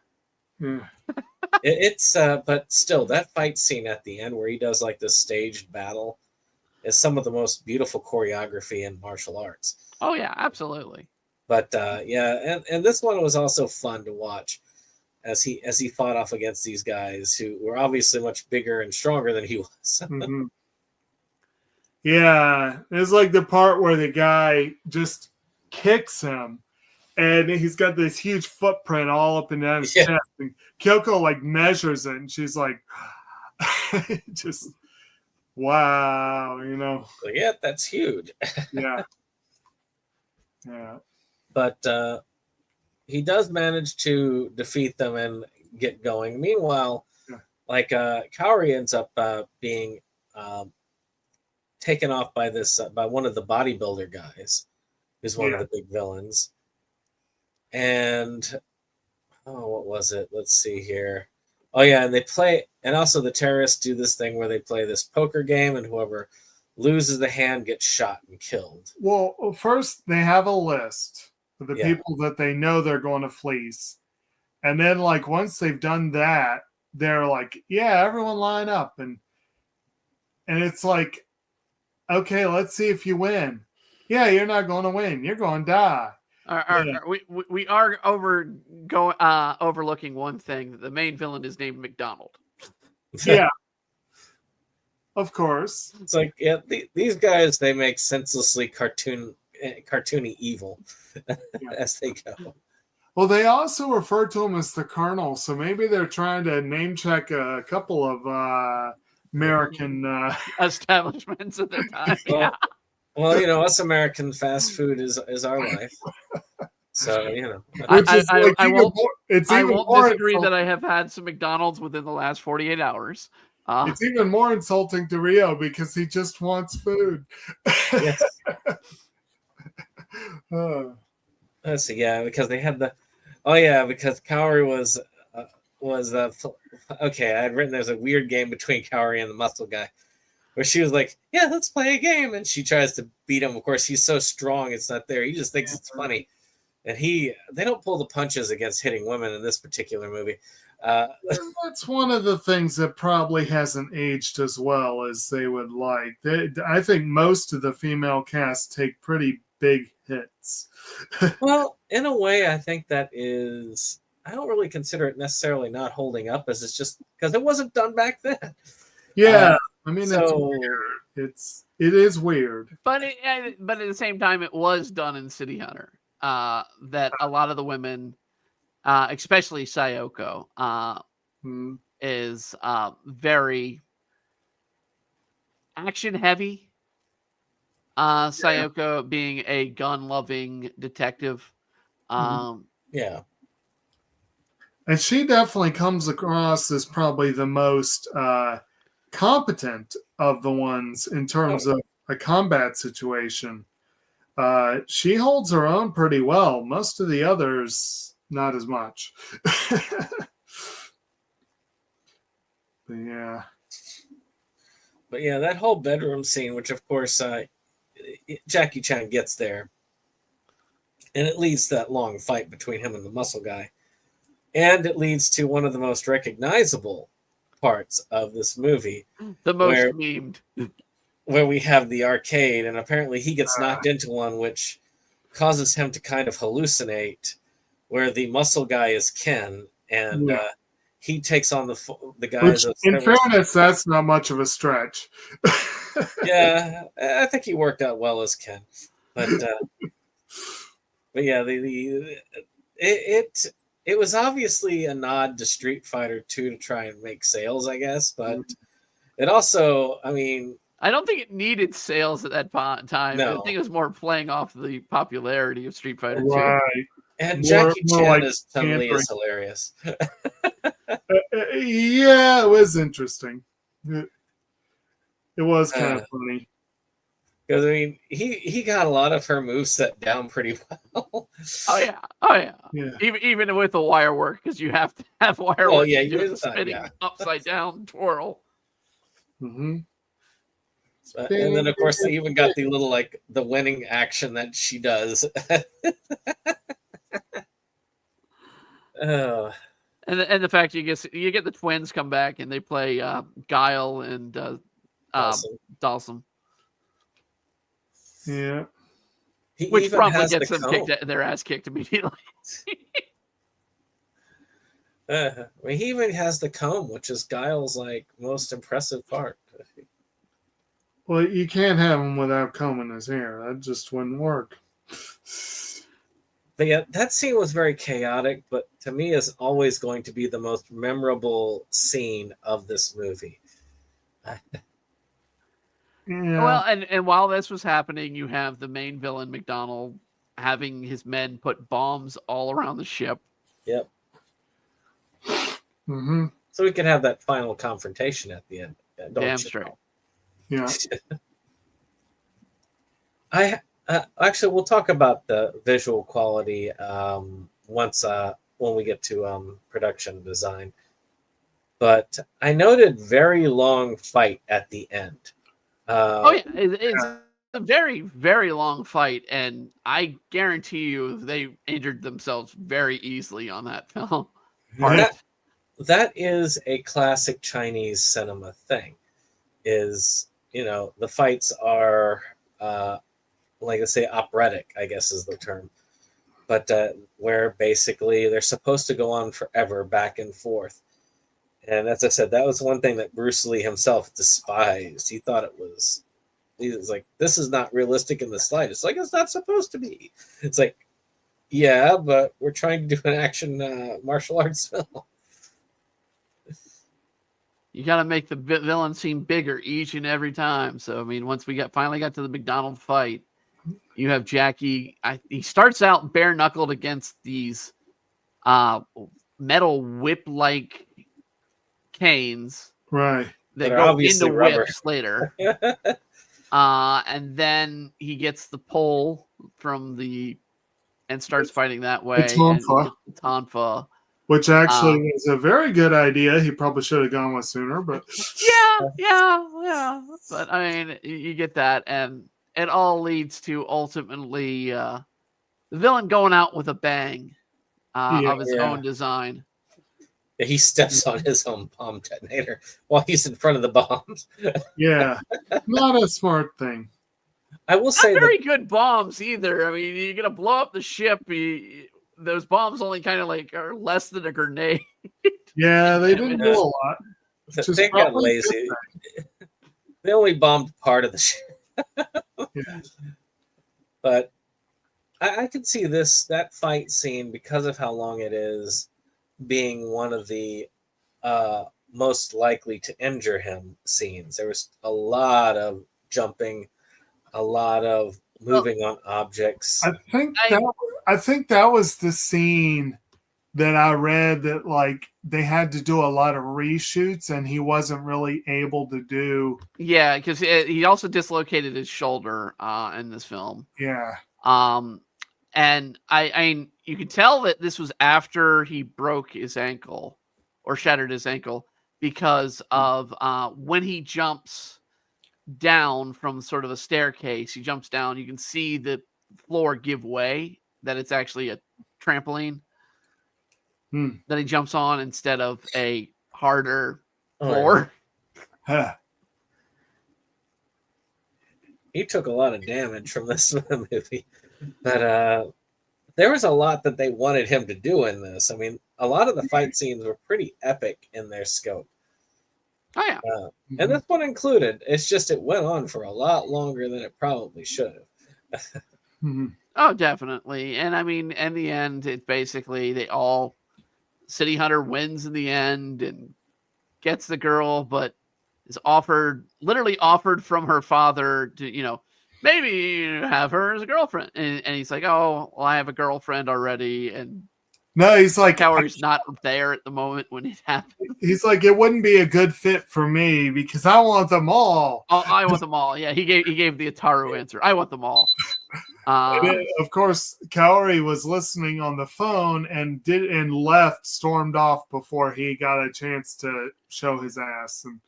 It's but still, that fight scene at the end where he does like this staged battle is some of the most beautiful choreography in martial arts. Oh yeah, absolutely. But and this one was also fun to watch as he fought off against these guys who were obviously much bigger and stronger than he was. Mm-hmm. Yeah, it's like the part where the guy just kicks him, and he's got this huge footprint all up and down his chest. And Kyoko like measures it, and she's like, just wow, Like, yeah, that's huge. Yeah. But he does manage to defeat them and get going. Meanwhile, like Kaori ends up being taken off by by one of the bodybuilder guys, who's one of the big villains. And what was it? Let's see here. Oh yeah, and they play, and also the terrorists do this thing where they play this poker game, and whoever loses the hand gets shot and killed. Well, first they have a list of the people that they know they're going to fleece, and then like once they've done that, they're like, yeah, everyone line up, and it's like, okay, let's see if you win. Yeah, you're not going to win. You're going to die. We are overlooking one thing. The main villain is named McDonald. Yeah, of course. It's like these guys, they make senselessly cartoony evil as they go. Well, they also refer to him as the Colonel, so maybe they're trying to name check a couple of American establishments at the time. Well, us American fast food is our life. So, I won't disagree that I have had some McDonald's within the last 48 hours. It's even more insulting to Rio because he just wants food. Yes. Let's see, because they had because Kaori was was okay. I had written there's a weird game between Kaori and the muscle guy, where she was like, "Yeah, let's play a game," and she tries to beat him. Of course, he's so strong, it's not there. He just thinks it's funny, and they don't pull the punches against hitting women in this particular movie. That's one of the things that probably hasn't aged as well as they would like. I think most of the female cast take pretty big hits. Well, in a way, I think that is. I don't really consider it necessarily not holding up, as it's just because it wasn't done back then. Yeah, I mean, so it is weird, but at the same time, it was done in City Hunter. That a lot of the women, especially Sayoko, is very action heavy. Sayoko being a gun-loving detective. Yeah. And she definitely comes across as probably the most competent of the ones in terms of a combat situation. She holds her own pretty well. Most of the others, not as much. Yeah. But yeah, that whole bedroom scene, which of course Jackie Chan gets there, and it leads to that long fight between him and the muscle guy. And it leads to one of the most recognizable parts of this movie. The most memed. Where we have the arcade, and apparently he gets knocked into one, which causes him to kind of hallucinate, where the muscle guy is Ken, and he takes on the guys. Which, in fairness, that's not much of a stretch. Yeah, I think he worked out well as Ken, but yeah, it was obviously a nod to Street Fighter 2 to try and make sales, I guess, but it also, I mean, I don't think it needed sales at that time. No. I think it was more playing off the popularity of Street Fighter 2. Right. And Jackie Chan as Chun-Li is hilarious. Yeah, it was interesting. It was kind of funny. Because, I mean, he got a lot of her moveset down pretty well. Oh, yeah. Even with the wire work, because you have to have wire work. Yeah, you do spinning upside down twirl. Mm-hmm. And then, of course, they even got the little, the winning action that she does. And the fact you get the twins come back and they play Guile and Dawson. Yeah. Which probably gets them their ass kicked immediately. He even has the comb, which is Guile's most impressive part. Well, you can't have him without combing his hair. That just wouldn't work. But yeah, that scene was very chaotic, but to me is always going to be the most memorable scene of this movie. Yeah. Well, and while this was happening, you have the main villain, McDonald, having his men put bombs all around the ship. Yep. Mm-hmm. So we can have that final confrontation at the end. Damn straight. Yeah. Actually, we'll talk about the visual quality once when we get to production design. But I noted very long fight at the end. It's a very, very long fight, and I guarantee you they injured themselves very easily on that film. That is a classic Chinese cinema thing. Is the fights are like I say, operatic, I guess is the term, but where basically they're supposed to go on forever, back and forth. And as I said, that was one thing that Bruce Lee himself despised. He thought he was like, this is not realistic in the slightest. It's not supposed to be. It's like, yeah, but we're trying to do an action martial arts film. You got to make the villain seem bigger each and every time. So, I mean, once we finally got to the McDonald fight, you have Jackie. He starts out bare knuckled against these metal whip-like canes, right? That go into whips later. And then he gets the pole from and starts fighting that way. Tonfa. Tonfa. Which actually is a very good idea. He probably should have gone with sooner, but yeah. But I mean, you get that, and it all leads to ultimately the villain going out with a bang of his own design. He steps on his own bomb detonator while he's in front of the bombs. Yeah, not a smart thing. I will say not very good bombs either. I mean, you're gonna blow up the ship. Those bombs only kind of like are less than a grenade. Yeah, they didn't do a lot. They got lazy. They only bombed part of the ship. But I can see that fight scene, because of how long it is, being one of the most likely to injure him scenes. There was a lot of jumping, a lot of moving on objects. I think that was the scene that I read that like they had to do a lot of reshoots and he wasn't really able to do. Yeah, because he also dislocated his shoulder in this film. Yeah. And I you could tell that this was after he broke his ankle or shattered his ankle, because of when he jumps down from sort of a staircase, he jumps down, you can see the floor give way, that it's actually a trampoline that he jumps on instead of a harder floor. Huh. He took a lot of damage from this movie, but there was a lot that they wanted him to do in this. I mean, a lot of the fight scenes were pretty epic in their scope. Oh yeah, and this one included. It's just it went on for a lot longer than it probably should have. Oh, definitely. And I mean, in the end, it basically City Hunter wins in the end and gets the girl, but is literally offered from her father to, maybe have her as a girlfriend. And he's like, oh, well, I have a girlfriend already. And no, he's like, Kaori's not there at the moment when it happened. He's like, it wouldn't be a good fit for me because I want them all. Oh, I want them all. Yeah, he gave the Ataru answer. I want them all. Then, of course, Kaori was listening on the phone and stormed off before he got a chance to show his ass. And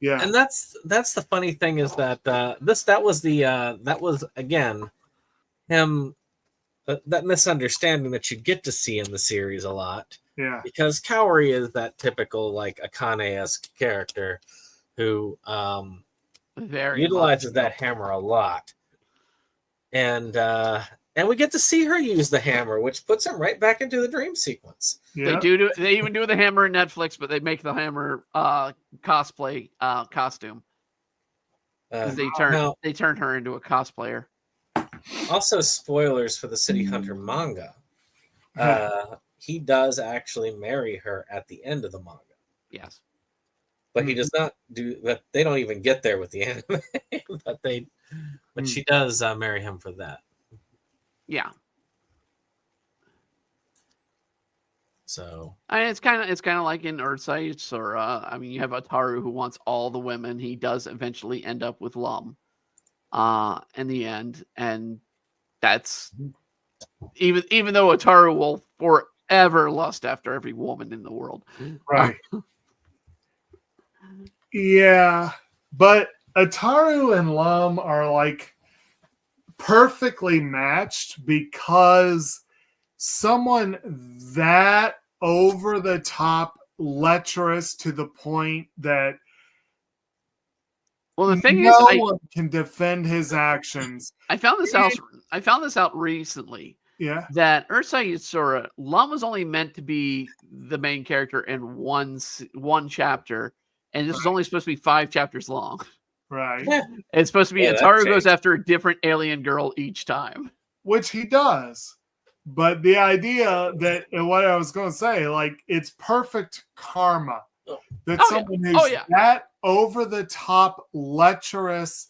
yeah, and that's the funny thing is that that was again him. That misunderstanding that you get to see in the series a lot. Yeah. Because Kaori is that typical like Akane-esque character who utilizes that hammer a lot. And we get to see her use the hammer, which puts him right back into the dream sequence. Yeah. They even do the hammer in Netflix, but they make the hammer cosplay costume. Because they turn her into a cosplayer. Also, spoilers for the City Hunter manga. He does actually marry her at the end of the manga. Yes. But he does not do that. They don't even get there with the anime. but she does marry him for that. Yeah. So it's kind of like in Earthsights, or you have Ataru who wants all the women. He does eventually end up with Lum in the end, and that's even though Ataru will forever lust after every woman in the world. Right. Yeah, but Ataru and Lum are like perfectly matched because someone that over the top lecherous to the point that the thing no is, one can defend his actions. I found this out recently. Yeah. That Ursa Yatsura, Lum was only meant to be the main character in one chapter, and this is only supposed to be 5 chapters long. Right. It's supposed to be Ataru goes after a different alien girl each time. Which he does. But the idea that, what I was going to say, like, it's perfect karma. That someone who's that over-the-top, lecherous,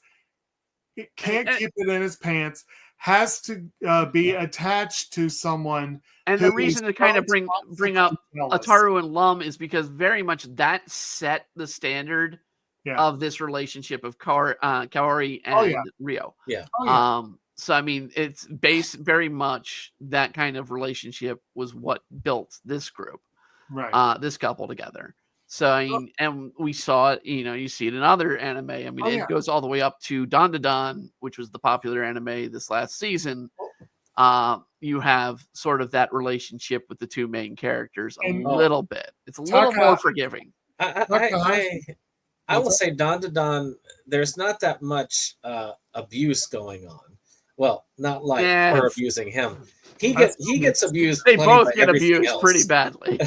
can't keep it in his pants, has to be attached to someone. And the reason to kind of bring up Ataru and Lum is because very much that set the standard of this relationship of Kaori and Rio. Yeah. So I mean, it's based very much that kind of relationship was what built this group, Right. this couple together. So I mean, and we saw it. You see it in other anime. I mean, it goes all the way up to Dandadan, which was the popular anime this last season. You have sort of that relationship with the two main characters a little bit. It's a little more forgiving. I will say Dandadan, there's not that much abuse going on. Well, not like her abusing him. He gets abused. They both get abused pretty badly.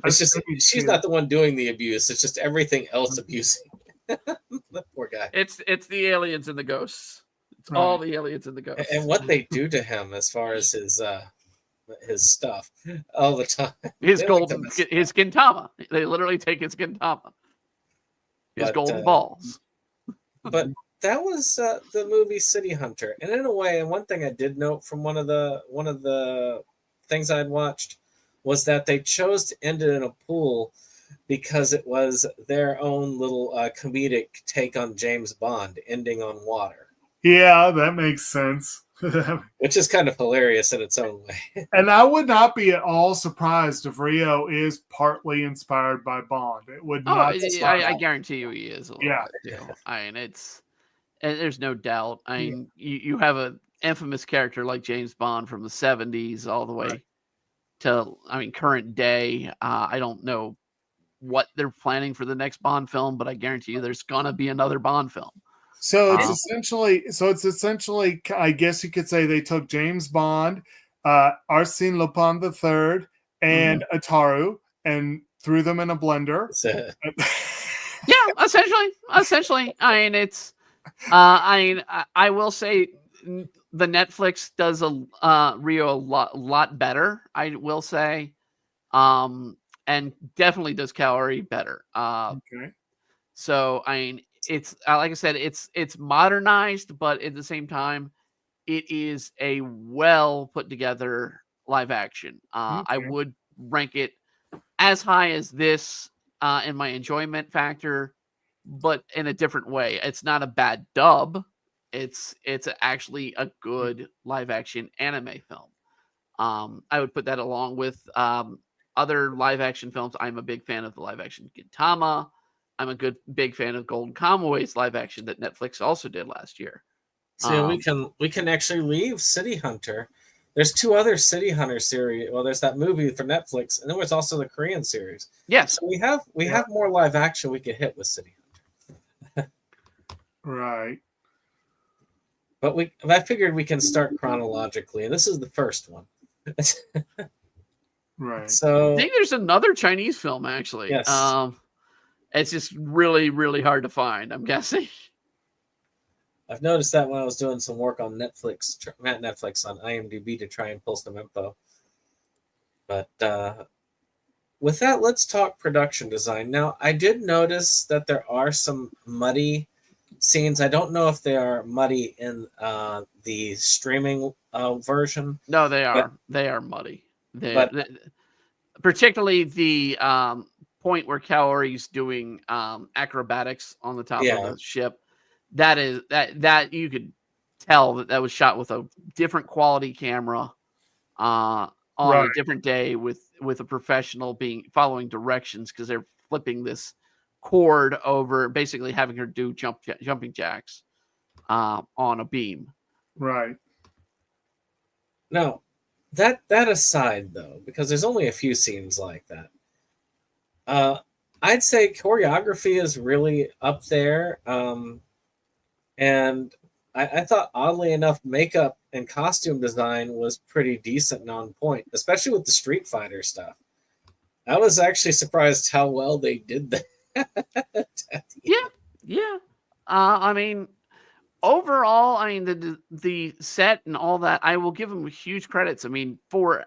It's just she's not the one doing the abuse. It's just everything else abusing. The poor guy. It's the aliens and the ghosts. It's all the aliens and the ghosts. And what they do to him as far as his stuff all the time. His gintama. They literally take his gintama. His golden balls. But that was the movie City Hunter, and in a way, and one thing I did note from one of the things I'd watched was that they chose to end it in a pool because it was their own little comedic take on James Bond, ending on water. Yeah, that makes sense. Which is kind of hilarious in its own way. And I would not be at all surprised if Rio is partly inspired by Bond. It would not. I guarantee you he is a little bit too. I mean, there's no doubt. I mean, you have an infamous character like James Bond from the 70s all the way to, current day. I don't know what they're planning for the next Bond film, but I guarantee you there's gonna be another Bond film. So it's essentially, I guess you could say they took James Bond, Arsène Lupin III, and Ataru, and threw them in a blender. Yeah, essentially. I mean, it's. I will say the Netflix does Rio a lot better. I will say, and definitely does Galore better. Okay. So I mean, it's like I said, it's modernized, but at the same time, it is a well put together live action. I would rank it as high as this in my enjoyment factor, but in a different way. It's not a bad dub. It's actually a good live action anime film. I would put that along with other live action films. I'm a big fan of the live action Gintama. I'm a big fan of Golden Kamui's live action that Netflix also did last year. So we can actually leave City Hunter. There's two other City Hunter series. Well, there's that movie for Netflix, and then there's also the Korean series. Yes, so we have more live action we could hit with City Hunter. Right. But I figured we can start chronologically, and this is the first one. Right. So I think there's another Chinese film actually. Yes. It's just really, really hard to find, I'm guessing. I've noticed that when I was doing some work on Netflix, on IMDb to try and pull some info. But with that, let's talk production design. Now, I did notice that there are some muddy scenes. I don't know if they are muddy in the streaming version. No, they are. They are muddy. Particularly the point where Galore's doing acrobatics on the top of the ship. That you could tell that was shot with a different quality camera on a different day with a professional following directions, because they're flipping this cord over, basically having her do jumping jacks on a beam. Right. Now, that aside though, because there's only a few scenes like that, I'd say choreography is really up there. And I thought, oddly enough, makeup and costume design was pretty decent and on point, especially with the Street Fighter stuff. I was actually surprised how well they did that. Yeah. I mean, overall, I mean, the set and all that, I will give them huge credits. I mean, for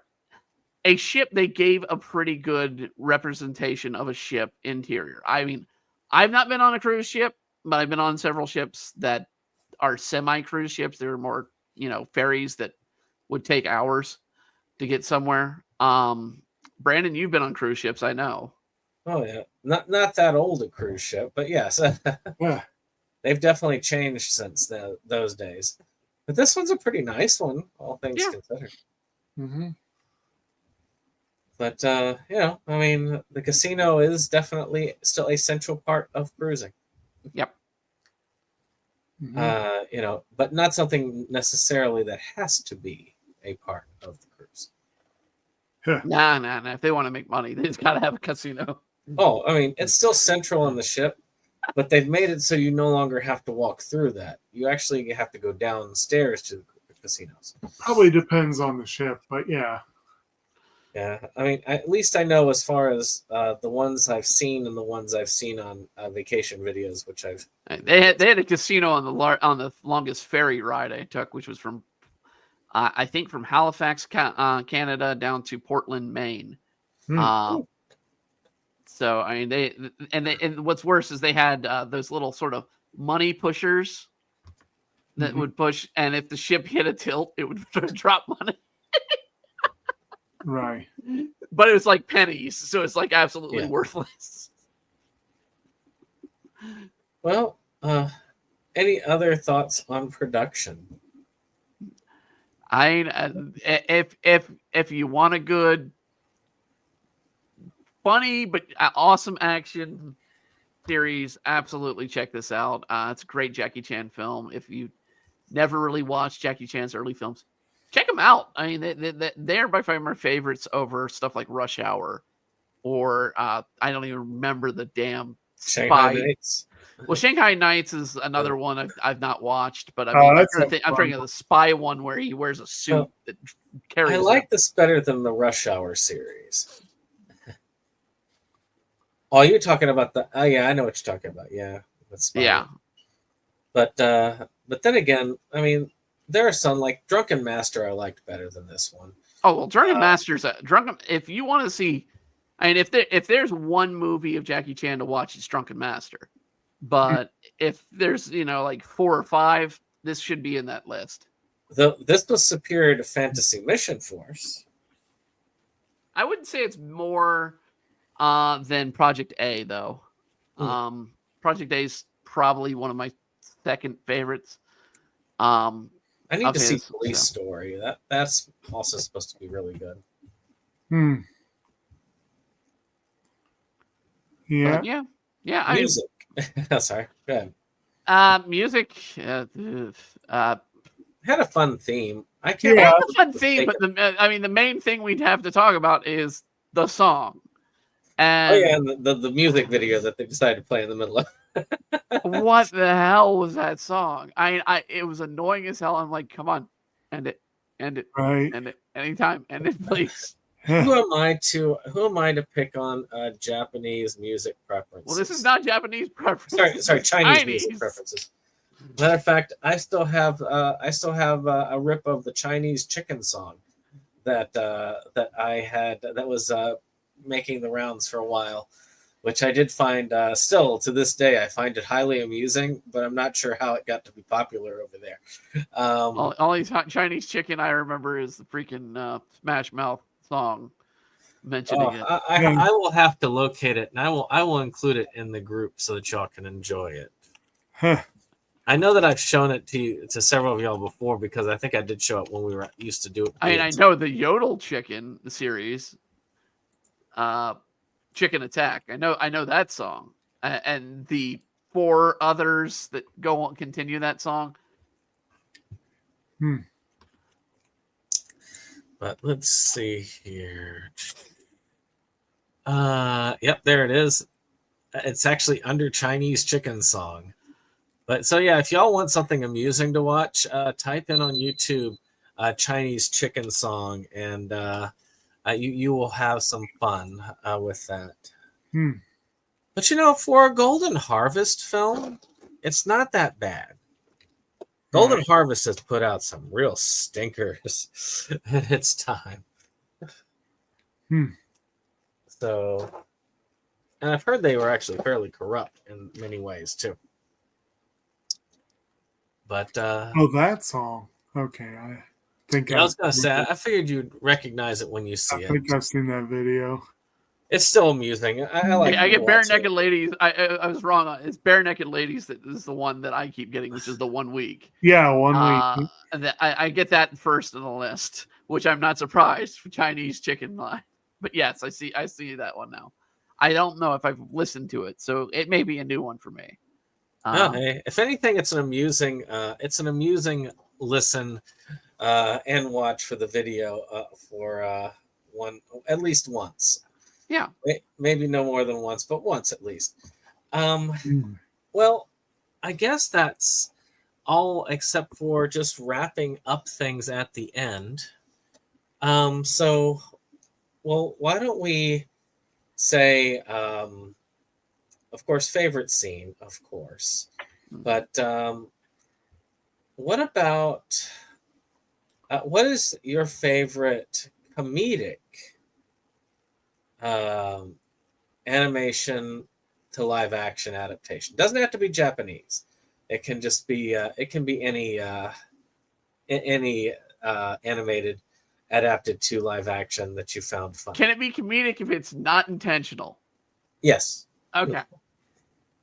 a ship, they gave a pretty good representation of a ship interior. I mean, I've not been on a cruise ship, but I've been on several ships that are semi-cruise ships. They're more, ferries that would take hours to get somewhere. Brandon, you've been on cruise ships, I know. Oh yeah, not that old a cruise ship, but yes, they've definitely changed since those days. But this one's a pretty nice one, all things considered. Mm-hmm. But I mean, the casino is definitely still a central part of cruising. Yep. Mm-hmm. But not something necessarily that has to be a part of the cruise. Nah. If they want to make money, they just gotta have a casino. Oh, I mean, it's still central on the ship, but they've made it so you no longer have to walk through that. You actually have to go downstairs to the casinos. Probably depends on the ship, but yeah. Yeah, I mean, at least I know as far as the ones I've seen and the ones I've seen on vacation videos, which I've. They had a casino on the longest ferry ride I took, which was from, I think, from Halifax, Canada, down to Portland, Maine. So I mean, and what's worse is they had those little sort of money pushers that would push, and if the ship hit a tilt, it would drop money. Right. But it was like pennies, so it's like absolutely worthless. Well, any other thoughts on production? If you want a good, funny but awesome action series, absolutely check this out. It's a great Jackie Chan film. If you never really watched Jackie Chan's early films, check them out. I mean, they're by far my favorites over stuff like Rush Hour, or I don't even remember the damn Shanghai Nights. Well, Shanghai Nights is another one I've not watched, but I mean, I'm thinking of the spy one where he wears a suit that carries. I like this better than the Rush Hour series. Oh, you're talking about the? Oh, yeah, I know what you're talking about. Yeah, that's yeah. But then again, I mean, there are some like Drunken Master I liked better than this one. Oh well, Drunken Master's Drunken. If you want to see, I mean, if there's one movie of Jackie Chan to watch, it's Drunken Master. But if there's like 4 or 5, this should be in that list. This was superior to Fantasy Mission Force. I wouldn't say it's more than Project A, though. Project A is probably one of my second favorites. I need to see Police Story. That's also supposed to be really good. Yeah. Yeah. Music. Sorry. Go ahead. Music. Had a fun theme. I can't. It had a fun theme, but the main thing we'd have to talk about is the song. And the music video that they decided to play in the middle of. What the hell was that song? It was annoying as hell. I'm like, come on, end it, right, end it, anytime, end it, please. Who am I to pick on Japanese music preferences? Well, this is not Japanese preferences. Sorry, Chinese music preferences. Matter of fact, I still have a rip of the Chinese chicken song that I had that was making the rounds for a while, which I did find still to this day I find it highly amusing, but I'm not sure how it got to be popular over there. Only Chinese chicken I remember is the freaking Smash Mouth song mentioning it. I will have to locate it, and I will include it in the group so that y'all can enjoy it. I know that I've shown it to several of y'all before because I think I did show it when we used to do it. I know the Yodel Chicken, the series, Chicken Attack. I know that song, and the 4 others that go on continue that song. But let's see here. Yep, there it is. It's actually under Chinese chicken song. But so yeah, if y'all want something amusing to watch, type in on YouTube Chinese chicken song, and you will have some fun with that. But for a Golden Harvest film, it's not that bad. Golden Harvest has put out some real stinkers in its time. So, and I've heard they were actually fairly corrupt in many ways too. But that song. Okay, I think I was gonna say I figured you'd recognize it when you see it. I think I've seen that video. It's still amusing. I like. I get to bare watch naked it. ladies. I was wrong. It's bare naked ladies that is the one that I keep getting, which is the 1 week. Yeah, 1 week. And I get that first on the list, which I'm not surprised for Chinese chicken line. But yes, I see that one now. I don't know if I've listened to it, so it may be a new one for me. Hey, if anything, it's an amusing listen and watch for the video for one at least once. Yeah, Maybe no more than once, but once at least. Mm. Well, I guess that's all except for just wrapping up things at the end. So, well, why don't we say, of course, favorite scene, of course, but what about what is your favorite comedic animation to live action adaptation? Doesn't have to be Japanese. It can just be any animated adapted to live action that you found fun. Can it be comedic if it's not intentional? Yes. Okay.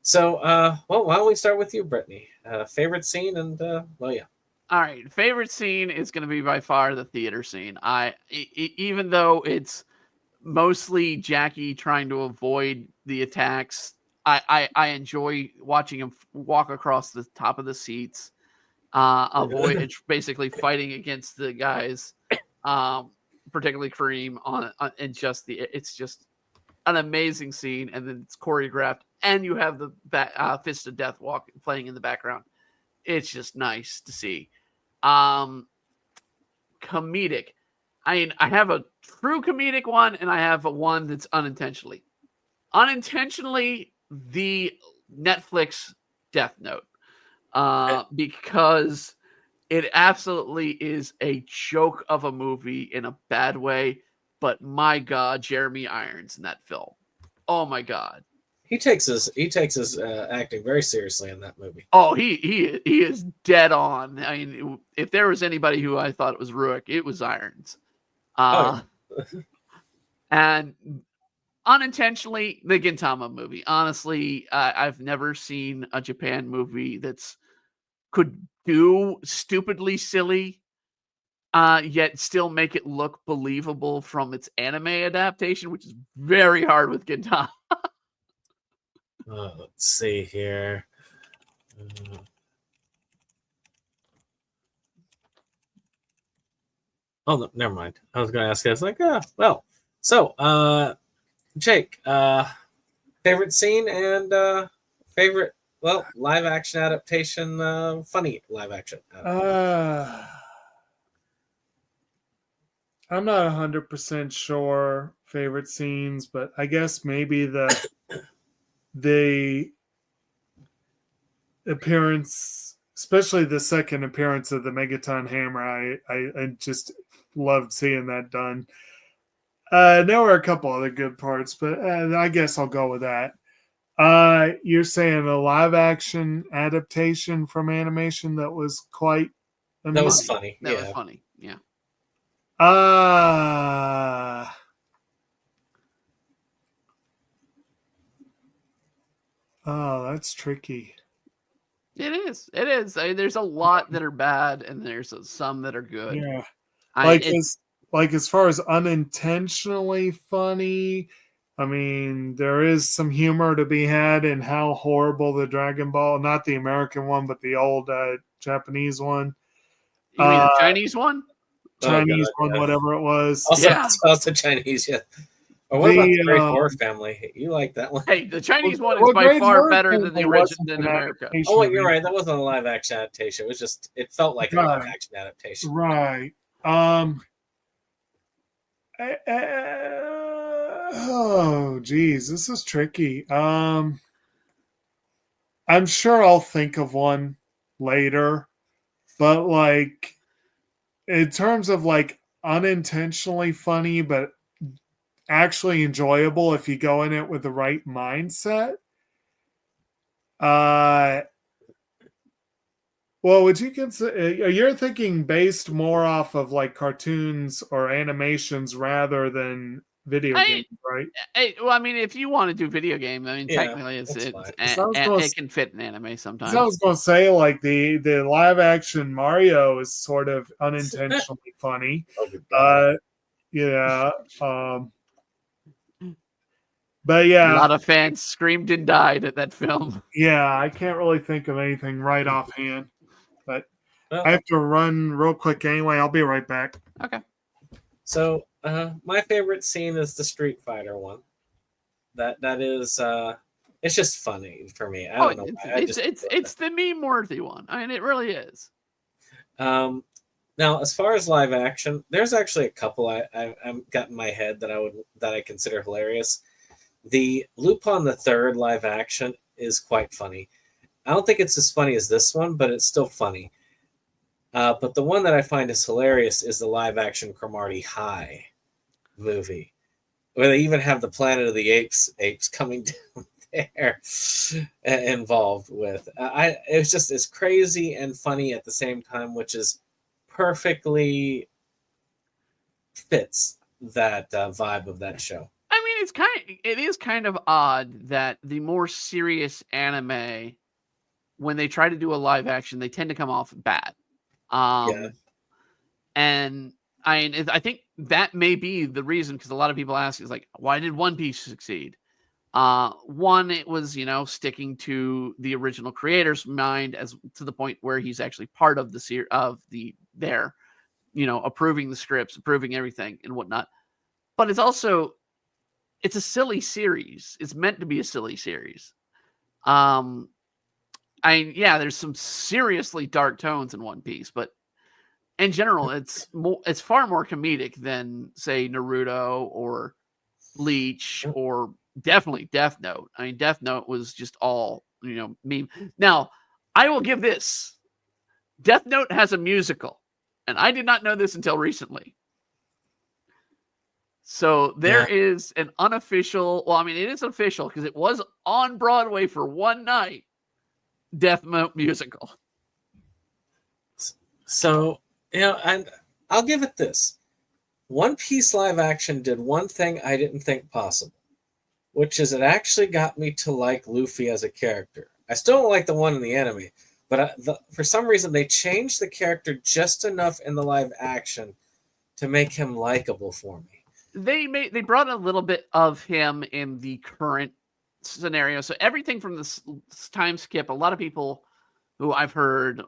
So, well, why don't we start with you, Brittany? Favorite scene and well, yeah. All right, favorite scene is going to be by far the theater scene. Even though it's mostly Jackie trying to avoid the attacks, I enjoy watching him walk across the top of the seats, avoid basically fighting against the guys, particularly Kareem and it's just an amazing scene, and then it's choreographed, and you have the Fist of Death playing in the background. It's just nice to see. Comedic. I have a true comedic one, and I have a one that's unintentionally. Unintentionally, the Netflix Death Note, because it absolutely is a joke of a movie in a bad way. But my God, Jeremy Irons in that film. Oh my God. He takes his acting very seriously in that movie. Oh, he is dead on. I mean, if there was anybody who I thought it was Ruick, it was Irons. And unintentionally, the Gintama movie. Honestly, I've never seen a Japan movie could do stupidly silly, yet still make it look believable from its anime adaptation, which is very hard with Gintama. Let's see here. Oh, no, never mind. I was going to ask you. I was like, well. So, Jake, favorite scene and favorite, well, live action adaptation, funny live action adaptation. I'm not 100% sure favorite scenes, but I guess maybe the appearance, especially the second appearance of the Megaton Hammer, I just loved seeing that done. There were a couple other good parts, but I guess I'll go with that. You're saying a live action adaptation from animation that was quite amusing? That was funny. That was funny. Yeah. Oh, that's tricky. It is. It is. There's a lot that are bad, and there's some that are good. Yeah. Like as far as unintentionally funny, I mean, there is some humor to be had in how horrible the Dragon Ball, not the American one, but the old Japanese one. You mean the Chinese one? Chinese one, whatever it was. Also Chinese, yeah. Or what about the Great Horror Family? You like that one? Hey, the Chinese one is by far better than the original in America. Oh, you're right. That wasn't a live action adaptation. It was just, it felt like a live action adaptation. Right. Oh, geez, this is tricky. I'm sure I'll think of one later, but like in terms of like unintentionally funny, but actually enjoyable if you go in it with the right mindset. Well, would you consider you're thinking based more off of like cartoons or animations rather than video games, right? Well, I mean, if you want to do video game, I mean, Yeah, technically, it can fit in anime I sometimes. was going to say, like the live action Mario is sort of unintentionally funny. Yeah. But A yeah, lot of fans screamed and died at that film. yeah, I can't really think of anything right offhand. But Well, I have to run real quick anyway. I'll be right back. Okay. so my favorite scene is the Street Fighter one. That is it's just funny for me. I don't know. It's the meme worthy one. I mean, it really is. Now, as far as live action, there's actually a couple I've got in my head that I consider hilarious. The Lupin the Third live action is quite funny. I don't think it's as funny as this one, but it's still funny. But the one that I find is hilarious is the live action Cromartie High movie, where they even have the Planet of the Apes coming down there involved with. It's crazy and funny at the same time, which is perfectly fits that vibe of that show. I mean, it is kind of odd that the more serious anime, when they try to do a live action, they tend to come off bad. And I think that may be the reason, because a lot of people ask is like, why did One Piece succeed? One, it was, sticking to the original creator's mind as to the point where he's actually part of approving the scripts, approving everything and whatnot. But it's a silly series. It's meant to be a silly series. There's some seriously dark tones in One Piece, but in general, it's far more comedic than, say, Naruto or Bleach or definitely Death Note. I mean, Death Note was just all, meme. Now, I will give this. Death Note has a musical, and I did not know this until recently. So there is an unofficial, well, I mean, it is official because it was on Broadway for one night, Death Note musical. So, and I'll give it this. One Piece live action did one thing I didn't think possible, which is it actually got me to like Luffy as a character. I still don't like the one in the anime, but for some reason they changed the character just enough in the live action to make him likable for me. They brought a little bit of him in the current scenario. So everything from this time skip, a lot of people who I've heard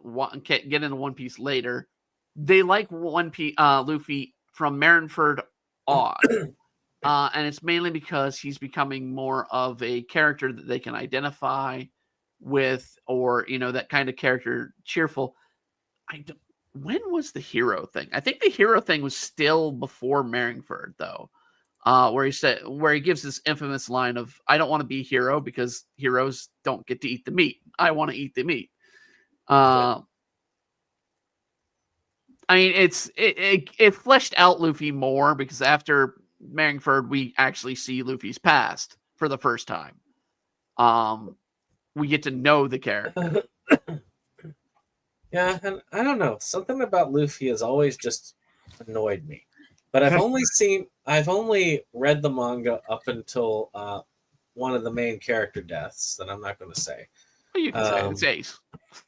get into One Piece later, they like Luffy from Marineford on. And it's mainly because he's becoming more of a character that they can identify with, or, that kind of character, cheerful. When was the hero thing? I think the hero thing was still before Marineford, though, where he gives this infamous line of, "I don't want to be a hero because heroes don't get to eat the meat. I want to eat the meat." I mean, it fleshed out Luffy more because after Marineford, we actually see Luffy's past for the first time. We get to know the character. Yeah, and I don't know. Something about Luffy has always just annoyed me. But I've only read the manga up until one of the main character deaths that I'm not going to say. Well, you can say it's Ace.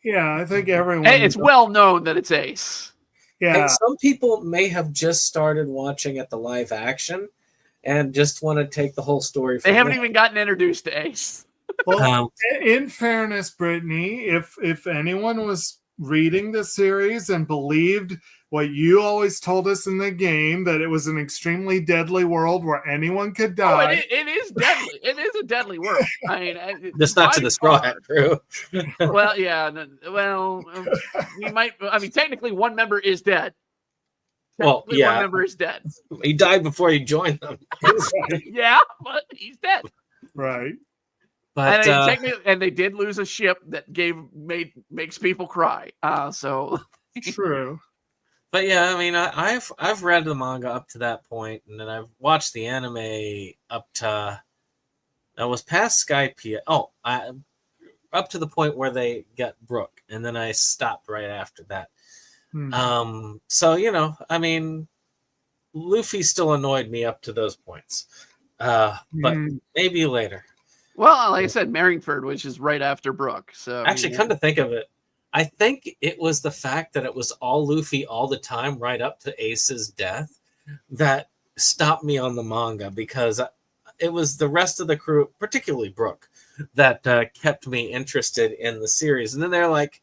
Yeah, I think everyone. It's well known that it's Ace. Yeah. And some people may have just started watching at the live action and just want to take the whole story. They haven't even gotten introduced to Ace. Well, in fairness, Brittany, if anyone was reading the series and believed what you always told us in the game, that it was an extremely deadly world where anyone could die. It is deadly. It is a deadly world. I mean, just not to the Straw Hat Crew. Well, yeah. Well, we might. I mean, technically, one member is dead. Well, yeah, one member is dead. He died before he joined them. Yeah, but he's dead. Right. But and they did lose a ship that makes people cry. So true. But yeah, I mean, I've read the manga up to that point, and then I've watched the anime up to I was past Skype. Up to the point where they got Brooke, and then I stopped right after that. So I mean, Luffy still annoyed me up to those points. But maybe later. Well, like I said, Merringford, which is right after Brook. So actually, come to think of it, I think it was the fact that it was all Luffy all the time, right up to Ace's death, that stopped me on the manga, because it was the rest of the crew, particularly Brook, that kept me interested in the series. And then they're like,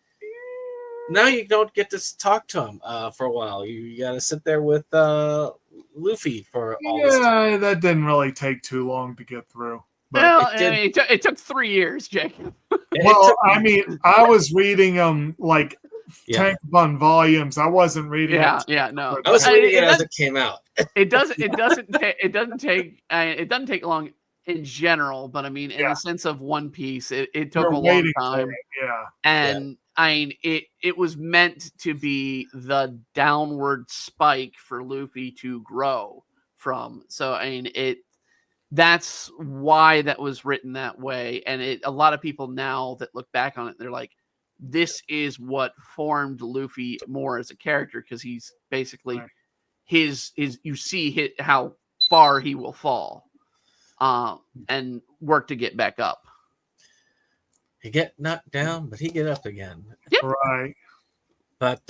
now you don't get to talk to him for a while. You got to sit there with Luffy for all this time. Yeah, that didn't really take too long to get through. But well, it took 3 years, Jacob. Well, I mean, I was reading them like tank upon volumes. I wasn't reading. No. I was reading it as it came out. It doesn't take long in general, but I mean, in the sense of One Piece, it took a long time. And I mean, it was meant to be the downward spike for Luffy to grow from. So I mean, that's why that was written that way. And a lot of people now that look back on it, they're like, this is what formed Luffy more as a character, because he's basically his you see how far he will fall and work to get back up. He get knocked down, but he get up again. Yep. Right. But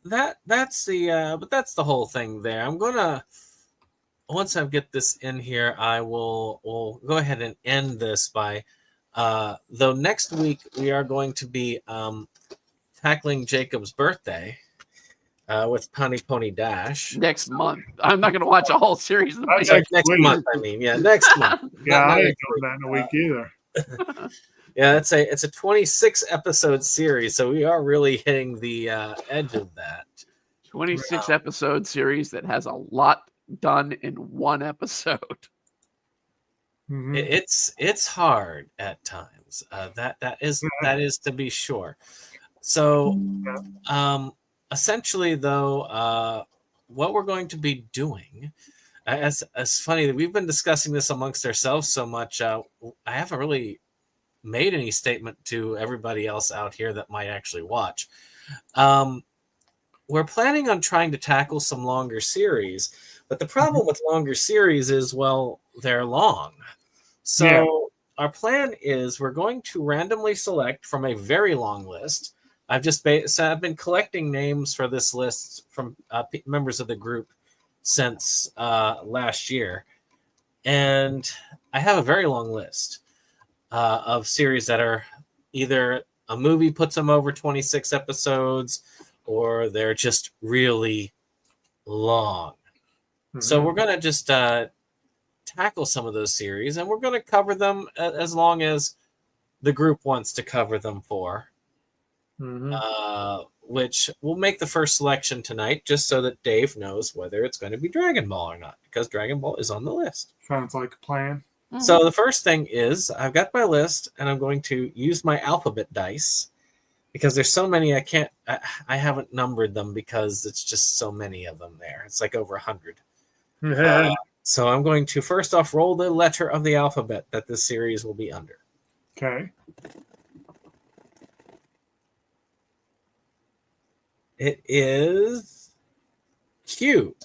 that's the whole thing there. I'm gonna, once I get this in here, I will go ahead and end this by though next week we are going to be tackling Jacob's birthday with Pony Dash. Next month. I'm not going to watch a whole series. Next month, I mean. Yeah, next month. I ain't doing that in a week either. Yeah, it's a 26 episode series, so we are really hitting the edge of that. 26 episode series that has a lot done in one episode. Mm-hmm. It's hard at times. That is to be sure. So, essentially, though, what we're going to be doing, as funny that we've been discussing this amongst ourselves so much, I haven't really made any statement to everybody else out here that might actually watch. We're planning on trying to tackle some longer series, but the problem with longer series is, well, they're long. So our plan is we're going to randomly select from a very long list. I've been collecting names for this list from members of the group since last year, and I have a very long list of series that are either a movie puts them over 26 episodes, or they're just really long. Mm-hmm. So we're going to just tackle some of those series, and we're going to cover them as long as the group wants to cover them for. Mm-hmm. Which we'll make the first selection tonight, just so that Dave knows whether it's going to be Dragon Ball or not, because Dragon Ball is on the list. Sounds like a plan. Mm-hmm. So the first thing is I've got my list, and I'm going to use my alphabet dice, because there's so many I haven't numbered them because it's just so many of them there. It's like over 100. Mm-hmm. So I'm going to first off roll the letter of the alphabet that this series will be under. Okay. It is Q.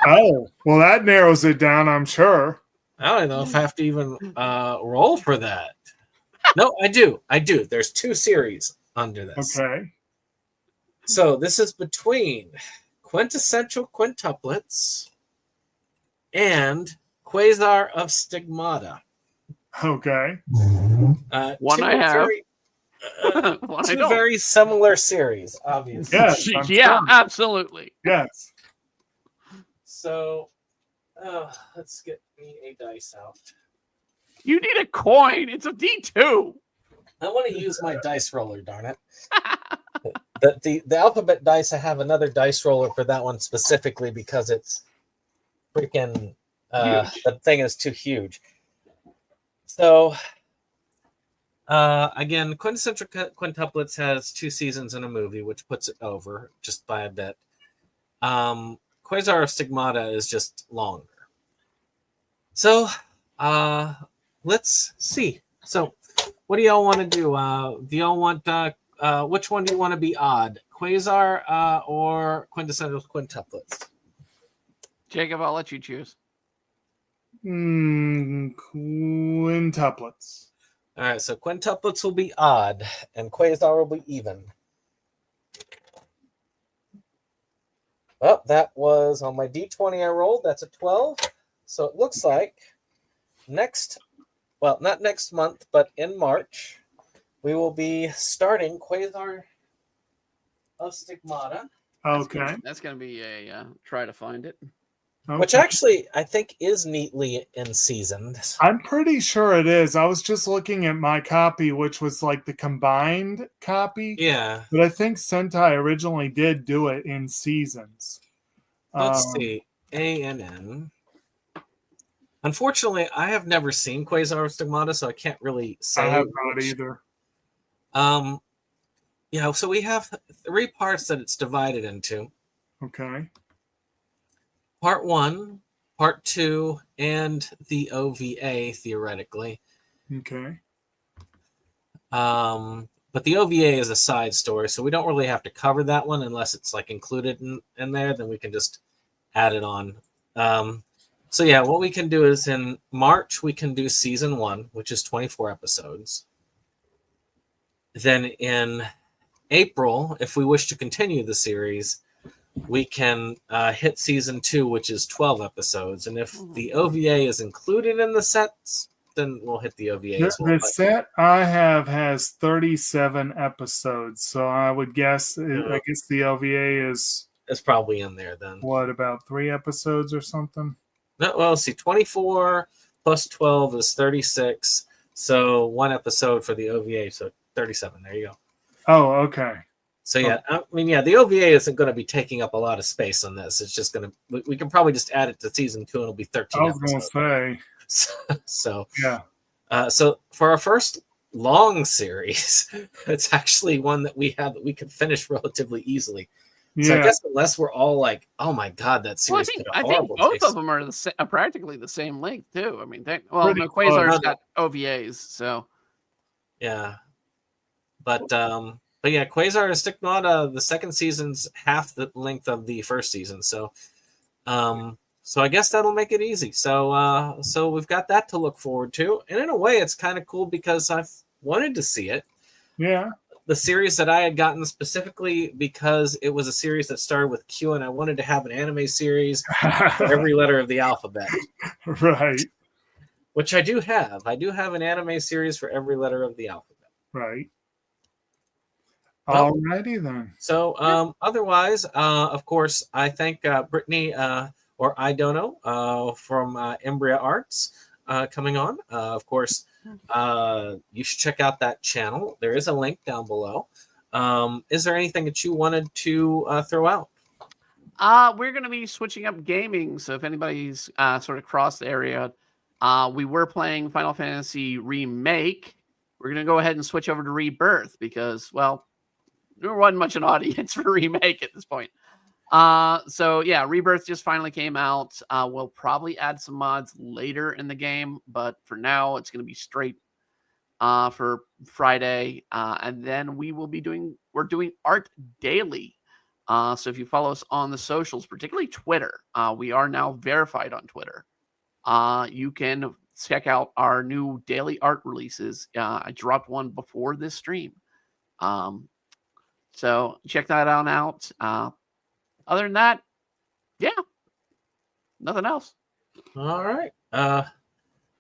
Oh, well, that narrows it down, I'm sure. I don't know if I have to even roll for that. No, I do. There's 2 series under this. Okay. So this is between Quintessential Quintuplets and Quasar of Stigmata. Okay. One I have. One two very similar series, obviously. Yes, yeah, absolutely. Yes. So, let's get me a dice out. You need a coin. It's a D2. I want to use my dice roller, darn it. The alphabet dice, I have another dice roller for that one specifically because it's freaking the thing is too huge. So again, Quintessential Quintuplets has 2 seasons and a movie, which puts it over just by a bit. Quasar of Stigmata is just longer. So let's see. So what do y'all want to do? Do y'all want which one do you want to be odd? Quasar or Quintessential Quintuplets? Jacob, I'll let you choose. Quintuplets. All right, so quintuplets will be odd, and quasar will be even. Well, that was on my D20 I rolled. That's a 12. So it looks like not next month, but in March, we will be starting Quasar of Stigmata. Okay. That's gonna be a try to find it. Okay. Which actually I think is neatly in seasoned. I'm pretty sure it is. I was just looking at my copy, which was like the combined copy. Yeah. But I think Sentai originally did do it in seasons. Let's see. ANN. Unfortunately, I have never seen Quasar of Stigmata, so I can't really say. I have not either. Yeah, so we have 3 parts that it's divided into. Okay. Part 1, Part 2, and the OVA, theoretically. Okay. But the OVA is a side story, so we don't really have to cover that one unless it's like included in there. Then we can just add it on. So yeah, what we can do is in March, we can do season 1, which is 24 episodes. Then in April, if we wish to continue the series, we can hit season 2, which is 12 episodes. And if the OVA is included in the sets, then we'll hit the OVA as well. The set I have has 37 episodes, so I would guess, I guess the OVA is... It's probably in there then. What, about 3 episodes or something? No, well, let's see, 24 plus 12 is 36. So 1 episode for the OVA, so 37. There you go. Oh, okay. So yeah, I mean, yeah, the OVA isn't going to be taking up a lot of space on this. It's just going to, we can probably just add it to season 2 and it'll be 13 I was going to say. So yeah. So for our first long series, it's actually one that we have that we could finish relatively easily. Yeah. So I guess unless we're all like, oh my god, that series. I think both of them are practically the same length too. I mean, Pretty Quasar's got OVAs, so yeah. But yeah, Quasar is Stigmata. The second season's half the length of the first season, so so I guess that'll make it easy. So so we've got that to look forward to, and in a way, it's kind of cool because I've wanted to see it. Yeah. The series that I had gotten specifically because it was a series that started with Q, and I wanted to have an anime series for every letter of the alphabet. Right. Which I do have. I do have an anime series for every letter of the alphabet. Right. Well, alrighty then. So otherwise, of course, I thank Brittany or I don't know from Embrya Arts coming on. Of course, you should check out that channel. There is a link down below. Is there anything that you wanted to throw out? We're going to be switching up gaming. So if anybody's sort of crossed the area, we were playing Final Fantasy Remake. We're going to go ahead and switch over to Rebirth because, well, there wasn't much an audience for Remake at this point. So yeah, Rebirth just finally came out. We'll probably add some mods later in the game, but for now it's going to be straight for Friday. And then we're doing art daily. So if you follow us on the socials, particularly Twitter, we are now verified on Twitter. You can check out our new daily art releases. I dropped one before this stream. So check that out. Other than that, yeah, nothing else. All right.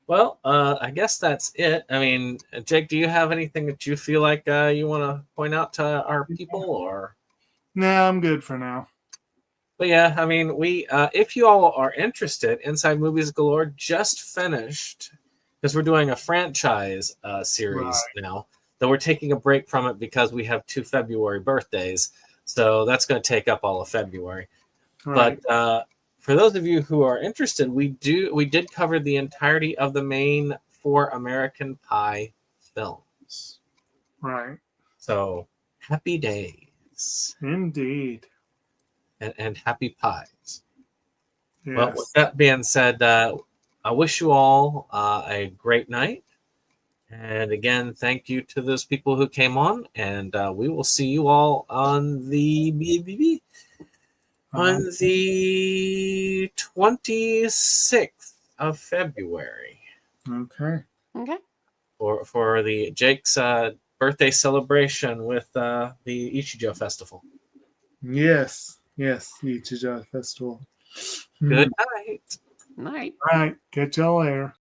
Well, I guess that's it. I mean, Jake, do you have anything that you feel like you want to point out to our people, or? No, I'm good for now. But yeah, I mean, we if you all are interested, Inside Movies Galore just finished because we're doing a franchise series now. Though we're taking a break from it because we have 2 February birthdays. So that's going to take up all of February. Right. But for those of you who are interested, we did cover the entirety of the main 4 American Pie films. Right. So happy days. Indeed. And happy pies. Yes. Well, with that being said, I wish you all a great night. And again, thank you to those people who came on, and we will see you all on the BBB. On the 26th of February. Okay. Okay. For the Jake's birthday celebration with the Ichijo Festival. Yes. Yes. The Ichijo Festival. Good night. Night. All right. Catch y'all later.